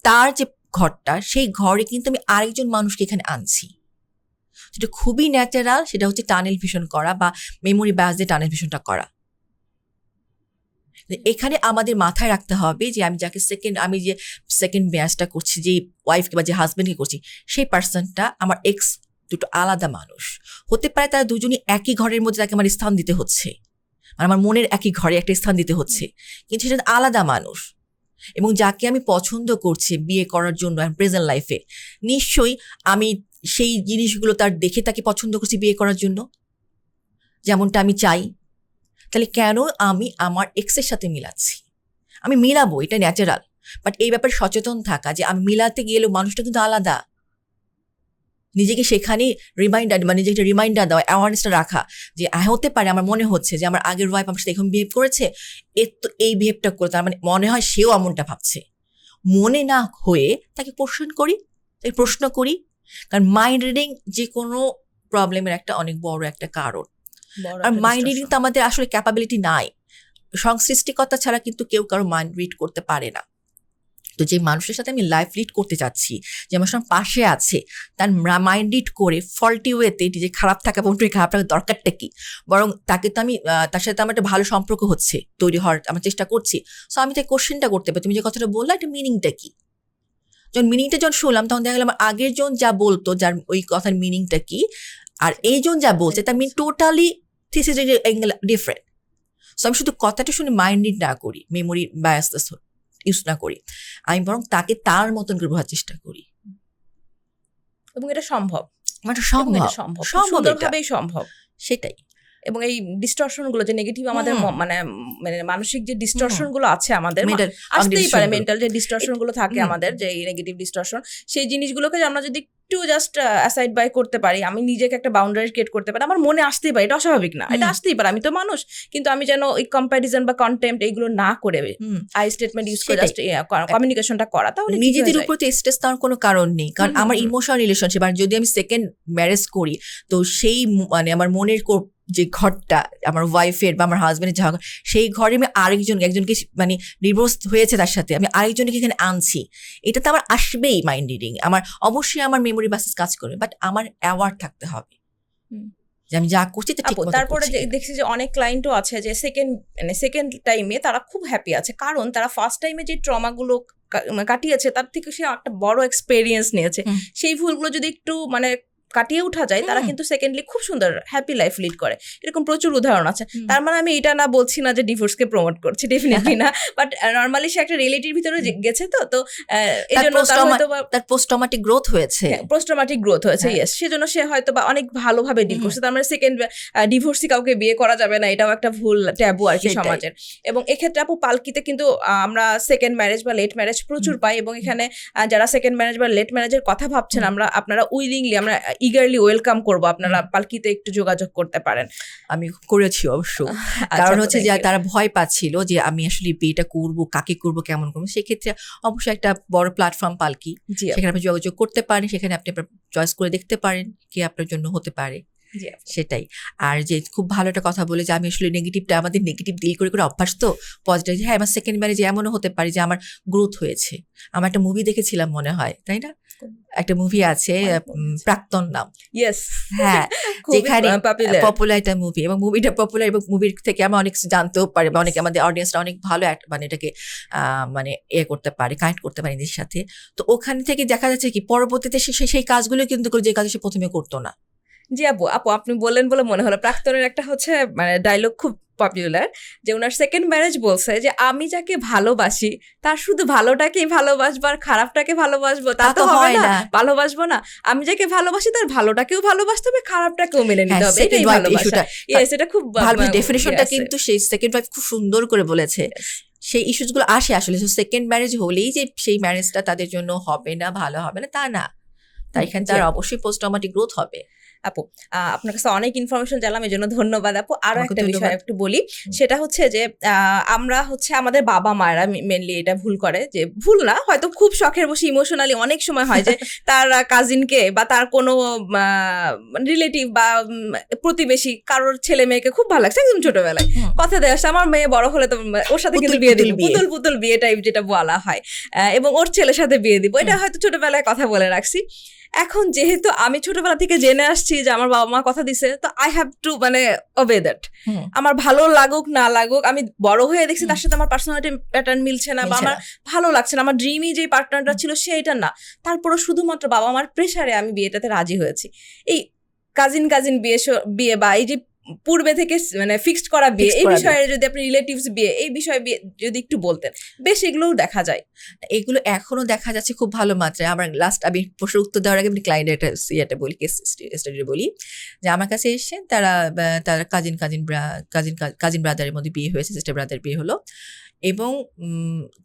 তার যে ঘরটা, সেই ঘরে কিন্তু আমি আরেকজন মানুষকে এখানে আনছি। সেটা খুবই ন্যাচারাল, সেটা হচ্ছে টানেল ভিশন করা বা মেমোরি বায়াস দিয়ে টানেল ভিশনটা করা। এখানে আমাদের মাথায় রাখতে হবে যে আমি যাকে আমি যে সেকেন্ড ম্যারেজটা করছি, যে ওয়াইফকে বা যে হাজবেন্ডকে করছি, সেই পার্সনটা আমার এক্স দুটো আলাদা মানুষ হতে পারে। তারা দুজনই একই ঘরের মধ্যে তাকে আমার স্থান দিতে হচ্ছে, আমার মনের একই ঘরে একটা স্থান দিতে হচ্ছে, কিন্তু সেটা আলাদা মানুষ। এবং যাকে আমি পছন্দ করছি বিয়ে করার জন্য প্রেজেন্ট লাইফে, নিশ্চয়ই আমি সেই জিনিসগুলো তার দেখে তাকে পছন্দ করছি বিয়ে করার জন্য, যেমনটা আমি চাই। তাহলে কেন আমি আমার এক্সের সাথে মিলাচ্ছি? আমি মিলাবো, এটা ন্যাচারাল, বাট এই ব্যাপারে সচেতন থাকা যে আমি মিলাতে গেলেও মানুষটা কিন্তু আলাদা। নিজেকে সেখানে নিজেকে রিমাইন্ডার দেওয়া, অ্যাওয়ারনেসটা রাখা যে হতে পারে আমার মনে হচ্ছে যে আমার আগের ওয়াইফ আমার সাথে এখন বিহেভ করেছে, এর তো এই বিহেভটা করে, তার মানে মনে হয় সেও এমনটা ভাবছে। মনে না হয়ে তাকে প্রশ্ন করি, কারণ মাইন্ড রিডিং যে কোনো প্রবলেমের একটা অনেক বড় একটা কারণ। আর মাইন্ড রিডিং তো আমাদের আসলে ক্যাপাবিলিটি নাই, সংশ্লিষ্টিকতা ছাড়া কিন্তু কেউ কারো মাইন্ড রিড করতে পারে না। তো যে মানুষের সাথে আমি লাইফ লিড করতে চাচ্ছি, যে আমার সঙ্গে পাশে আছে, তার মাইন্ড লিড করে ফল্টি ওয়েতে যে খারাপ থাকা বন্ধুর খারাপ থাকার দরকারটা কি, বরং তাকে তো আমি তার সাথে আমার একটা ভালো সম্পর্ক হচ্ছে, তৈরি হওয়ার আমার চেষ্টা করছি। সো আমি তাই কোশ্চেনটা করতে পারি, তুমি যে কথাটা বললা এটা মিনিংটা কি। যখন মিনিংটা যখন শুনলাম তখন দেখা গেল আমার আগের জন যা বলতো, যার ওই কথার মিনিংটা কি, আর এই জন যা বলছে তার মিন টোটালি ডিফারেন্ট। সো আমি শুধু কথাটা শুনে মাইন্ড রিড না করি, মেমোরি বায়াসনেস ইউজ না করি, আমি বরং তাকে তার মতন করে বোঝার চেষ্টা করি। এবং এটা সম্ভব, মানে সম্ভব সুন্দরভাবেই সম্ভব। সেটাই। এবং এই ডিস্টরশন গুলো যে নেগেটিভ আমাদের মানে মানসিক যে ডিস্টরশন গুলো আছে আমাদের আসতেই পারে, মেন্টাল যে ডিস্টরশন গুলো থাকে আমাদের, যে নেগেটিভ ডিস্টরশন, সেই জিনিসগুলোকে আমরা যদি একটু জাস্ট অ্যাসাইড বাই করতে পারি, আমি নিজেকে একটা বাউন্ডারি ক্রিয়েট করতে পারি, আমার মনে আসতেই পারে, এটা অস্বাভাবিক না, এটা আসতেই পারে, আমি তো মানুষ, কিন্তু আমি যেন ওই কম্প্যারিজন বা কন্টেম্পট এইগুলো না করে আই স্টেটমেন্ট ইউজ করে জাস্ট কমিউনিকেশনটা করা, তাহলে নিজেদের উপর তো স্ট্রেস দেওয়ার কোনো কারণ নেই। কারণ আমার ইমোশনাল রিলেশনশিপ, আর যদি আমি সেকেন্ড ম্যারেজ করি তো সেই মানে আমার মনের যে ঘরটা আমার ওয়াইফের বা আমার হাজবেন্ডের যা, সেই ঘরে আমি একজনকে মানে ডিভোর্স হয়েছে তার সাথে আমি আরেকজনকে এখানে আনছি, এটা তো আমার আসবেই মাইন্ড রিডিং, আমার অবশ্যই আমার মেমোরি বাসেস কাজ করবে, বাট আমার অ্যাওয়ার থাকতে হবে যে আমি যা করছি। তারপরে দেখছি যে অনেক ক্লায়েন্টও আছে যে সেকেন্ড টাইমে তারা খুব হ্যাপি আছে, কারণ তারা ফার্স্ট টাইমে যে ট্রমাগুলো কাটিয়েছে তার থেকে সে একটা বড় এক্সপেরিয়েন্স নিয়েছে, সেই ভুলগুলো যদি একটু মানে কাটিয়ে উঠা যায়, তারা কিন্তু সেকেন্ডলি খুব সুন্দর হ্যাপি লাইফ লিড করে। এরকম প্রচুর উদাহরণ আছে। তার মানে আমি এটা না বলছি না যে ডিভোর্সকে প্রমোট করছি, ডেফিনেটলি না, বাট নরমালি সে একটা রিলেটিভ ভিতরে গেছে, তো এইজন্য তার পোস্ট ট্রমাটিক গ্রোথ হয়েছে, ইয়েস, সেজন্য সে হয়তো বা অনেক ভালোভাবে ডিল করছে। তার মানে সেকেন্ড ডিভোর্সি কাউকে বিয়ে করা যাবে না, এটাও একটা ভুল ট্যাবু আর কি সমাজের। এবং এক্ষেত্রে আপু পালকিতে কিন্তু আমরা সেকেন্ড ম্যারেজ বা লেট ম্যারেজ প্রচুর পাই, এবং এখানে যারা সেকেন্ড ম্যারেজ বা লেট ম্যারেজের কথা ভাবছেন, আপনারা উইলিংলি, আমরা ইগারলি ওয়েলকাম করবো, আপনারা পালকিতে একটু যোগাযোগ করতে পারেন। আমি করেছি অবশ্য, কারণ হচ্ছে যে তারা ভয় পাচ্ছিল যে আমি আসলে বিয়েটা করবো, কাকে করবো, কেমন করবো। সেক্ষেত্রে অবশ্যই একটা বড় প্ল্যাটফর্ম পালকি, সেখানে আপনি যোগাযোগ করতে পারেন, সেখানে আপনি আপনার চয়েস করে দেখতে পারেন কে আপনার জন্য হতে পারে। সেটাই। আর যে খুব ভালো একটা কথা বলে যে আমি আসলে নেগেটিভটা, আমাদের নেগেটিভ ডিল করে করে অভ্যাস, তো পজিটিভ, হ্যাঁ আমার সেকেন্ড ম্যারেজে এমনও হতে পারে যে আমার গ্রোথ হয়েছে। আমার একটা মুভি দেখেছিলাম মনে হয়, তাই না, একটা মুভি আছে প্রাক্তন নাম, হ্যাঁ, যেখানে পপুলার একটা মুভি, এবং মুভিটা পপুলার, এবং মুভির থেকে আমরা অনেক জানতেও পারি, বা অনেক আমাদের অডিয়েন্সরা অনেক ভালো মানে এটাকে মানে করতে পারে, কানেক্ট করতে পারে নিজের সাথে। তো ওখান থেকে দেখা যাচ্ছে কি পরবর্তীতে সেই কাজগুলো কিন্তু যে কাজ সে প্রথমে করতো না। জি আপু আপনি বললেন বলে মনে হলো, প্রাক্তনের একটা হচ্ছে মানে ডায়লগ খুব পপুলার, যে ওনার সেকেন্ড ম্যারেজ বলছে যে আমি যাকে ভালোবাসি তার শুধু ভালোটাকেই ভালোবাসবো আর খারাপটাকে ভালোবাসবো, তা তো হয় না, ভালোবাসবো না। আমি যাকে ভালোবাসি তার ভালোটাকেও ভালোবাসতে হবে, খারাপটাকেও মেনে নিতে হবে, এটাই ভালোবাসা। এটা খুব ভালো ডেফিনিশনটা, কিন্তু সেই সেকেন্ড ওয়াইফ খুব সুন্দর করে বলেছে। সেই ইস্যুস গুলো আসে আসলে সেকেন্ড ম্যারেজ হলেই যে সেই ম্যারেজটা তাদের জন্য হবে না, ভালো হবে না, তা না, তাই এখানে তার অবশ্যই পোস্ট ট্রমাটিক গ্রোথ হবে। আপু আপনার কাছে অনেক ইনফরমেশন জানলাম, এই জন্য ধন্যবাদ আপু। আরো একটা বিষয় একটু বলি, সেটা হচ্ছে যে আমরা হচ্ছে আমাদের বাবা মায়েরা মেনলি এটা ভুল করে, যে ভুল না হয়তো খুব শখের বসে ইমোশনালি অনেক সময় হয় যে তার কাজিনকে বা তার কোনো রিলেটিভ বা প্রতিবেশী কারোর ছেলে মেয়েকে খুব ভালো লাগছে একদম ছোটবেলায়, কথা দেয় আসছে আমার মেয়ে বড় হলে তো ওর সাথে কিন্তু বিয়ে দিব, পুতুল বিয়ে টাইপ যেটা বলা হয়, এবং ওর ছেলের সাথে বিয়ে দিব, এটা হয়তো ছোটবেলায় কথা বলে রাখছি। এখন যেহেতু আমি ছোটবেলা থেকে জেনে আসছি যে আমার বাবা মা কথা দিছে, তো আই হ্যাভ টু মানে ওবে দ্যাট। আমার ভালো লাগুক না লাগুক, আমি বড় হয়ে দেখছি তার সাথে আমার পার্সোনালিটি প্যাটার্ন মিলছে না, বা আমার ভালো লাগছে না, আমার ড্রিমই যে পার্টনারটা ছিল সেইটা না, তারপরও শুধুমাত্র বাবা মার প্রেসারে আমি বিয়েটাতে রাজি হয়েছি। এই কাজিন বিয়ে বা এই যে পূর্বে থেকে মানে ফিক্সড করা বিয়ে, এই বিষয়ে যদি আপনি রিলেটিভস বিয়ে, এই বিষয়ে যদি একটু বলতেন, বেশ এগুলোও দেখা যায়, এগুলো এখনো দেখা যাচ্ছে খুব ভালো মাত্রায়। আমার লাস্ট আমি প্রশ্ন উত্তর দেওয়ার আগে ক্লায়েন্ট একটা বলি, কেস স্টাডি বলি, যে আমার কাছে এসে তারা কাজিন ব্রাদারের মধ্যে বিয়ে হয়েছে, সিস্টার ব্রাদার বিয়ে হলো, এবং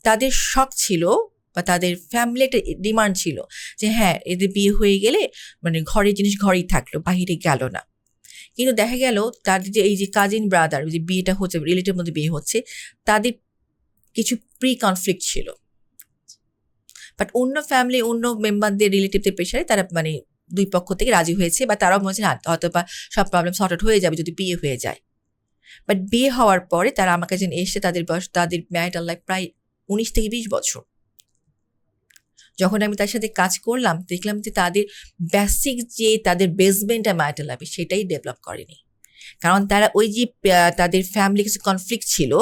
তাদের শখ ছিল বা তাদের ফ্যামিলি একটা ডিমান্ড ছিল যে হ্যাঁ এদের বিয়ে হয়ে গেলে মানে ঘরের জিনিস ঘরেই থাকলো, বাহিরে গেল না। কিন্তু দেখা গেল তাদের যে এই যে কাজিন ব্রাদার যে বিয়েটা হচ্ছে, রিলেটিভের মধ্যে বিয়ে হচ্ছে, তাদের কিছু প্রি কনফ্লিক্ট ছিল, বাট অন্য ফ্যামিলি অন্য মেম্বারদের রিলেটিভদের প্রেশারে তারা মানে দুই পক্ষ থেকে রাজি হয়েছে, বা তারাও বলছে না হয়তো বা সব প্রবলেম সর্ট আউট হয়ে যাবে যদি বিয়ে হয়ে যায়। বাট বিয়ে হওয়ার পরে তারা আমার কাছে এসে তাদের বয়স, তাদের ম্যারিটাল লাইফ প্রায় 19 থেকে 20 বছর, যখন আমি তার সাথে কাজ করলাম দেখলাম যে তাদের বেসিক যে তাদের বেসমেন্টটা ম্যারিটাল লাইফে সেটাই ডেভেলপ করেনি। কারণ তারা ওই যে তাদের ফ্যামিলি কিছু কনফ্লিক্ট ছিল,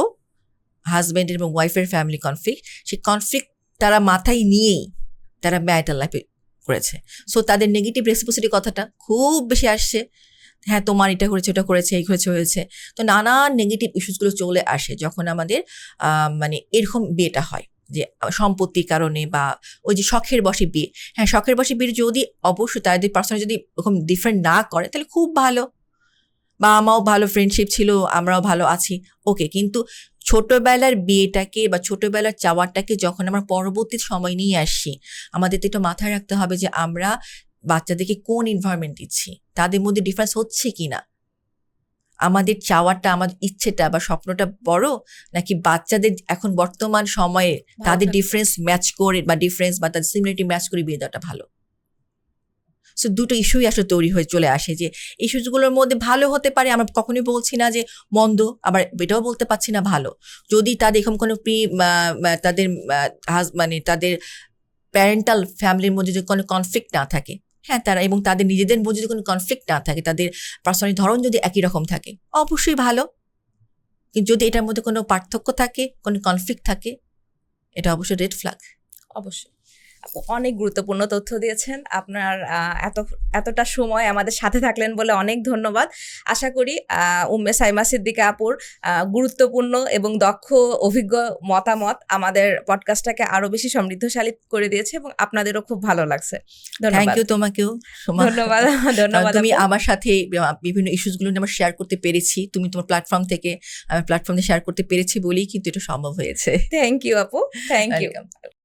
হাজব্যান্ডের এবং ওয়াইফের ফ্যামিলি কনফ্লিক্ট, সেই কনফ্লিক্ট তারা মাথায় নিয়েই তারা ম্যারিটাল লাইফে করেছে। সো তাদের নেগেটিভ রেসিপ্রোসিটি কথাটা খুব বেশি আসছে, হ্যাঁ তোমার এটা করেছে ওটা করেছে এই করেছে হয়েছে। তো নানান নেগেটিভ ইস্যুসগুলো চলে আসে যখন আমাদের মানে এরকম বিয়েটা হয়, যে সম্পত্তির কারণে বা ওই যে শখের বশে বিয়ে। হ্যাঁ শখের বশে বিয়ে যদি অবশ্যই তাদের পার্সোনাল যদি ওরকম ডিফারেন্ট না করে তাহলে খুব ভালো, বা আমারও ভালো ফ্রেন্ডশিপ ছিল, আমরাও ভালো আছি, ওকে। কিন্তু ছোটবেলার বিয়েটাকে বা ছোটবেলার চাওয়াটাকে যখন আমরা পরবর্তী সময় নিয়ে আসছি, আমাদের তো এটা মাথায় রাখতে হবে যে আমরা বাচ্চাদেরকে কোন এনভায়রনমেন্ট দিচ্ছি, তাদের মধ্যে ডিফারেন্স হচ্ছে কিনা, আমাদের চাওয়াটা আমাদের ইচ্ছেটা বা স্বপ্নটা বড় নাকি বাচ্চাদের এখন বর্তমান সময়ে তাদের ডিফারেন্স ম্যাচ করে বা ডিফারেন্স বা তাদের সিমিলারিটি ম্যাচ করে বিয়ে দেওয়াটা ভালো। সো দুটো ইস্যুই আসলে তৈরি হয়ে চলে আসে, যে ইস্যুসগুলোর মধ্যে ভালো হতে পারে, আমরা কখনোই বলছি না যে মন্দ, আবার এটাও বলতে পারছি না ভালো। যদি তাদের এরকম কোনো তাদের মানে তাদের প্যারেন্টাল ফ্যামিলির মধ্যে যদি কোনো কনফ্লিক্ট না থাকে, হ্যাঁ তারা এবং তাদের নিজেদের মধ্যে যদি কোনো কনফ্লিক্ট না থাকে, তাদের পার্সোনাল ধরন যদি একই রকম থাকে অবশ্যই ভালো। কিন্তু যদি এটার মধ্যে কোনো পার্থক্য থাকে, কোনো কনফ্লিক্ট থাকে, এটা অবশ্যই রেড ফ্ল্যাগ। অবশ্যই আপু অনেক গুরুত্বপূর্ণ তথ্য দিয়েছেন। আপনার এতটা সময় আমাদের সাথে থাকলেন বলে অনেক ধন্যবাদ। আশা করি উম্মে সাইমা সিদ্দিকা আপুর গুরুত্বপূর্ণ এবং দক্ষ অভিজ্ঞ মতামত আমাদের পডকাস্টটাকে আরো বেশি সমৃদ্ধশালী করে দিয়েছে এবং আপনাদেরও খুব ভালো লাগছে। থ্যাংক ধন্যবাদ। ইউ তোমাকেও। ধন্যবাদ ধন্যবাদ তুমি আপু। আমার সাথে বিভিন্ন ইস্যুসগুলো আমরা শেয়ার করতে পেরেছি, তুমি তোমার প্ল্যাটফর্ম থেকে আমি প্ল্যাটফর্মে শেয়ার করতে পেরেছি বলেই কিন্তু এটা সম্ভব হয়েছে। থ্যাংক ইউ আপু, থ্যাংক ইউ। Welcome.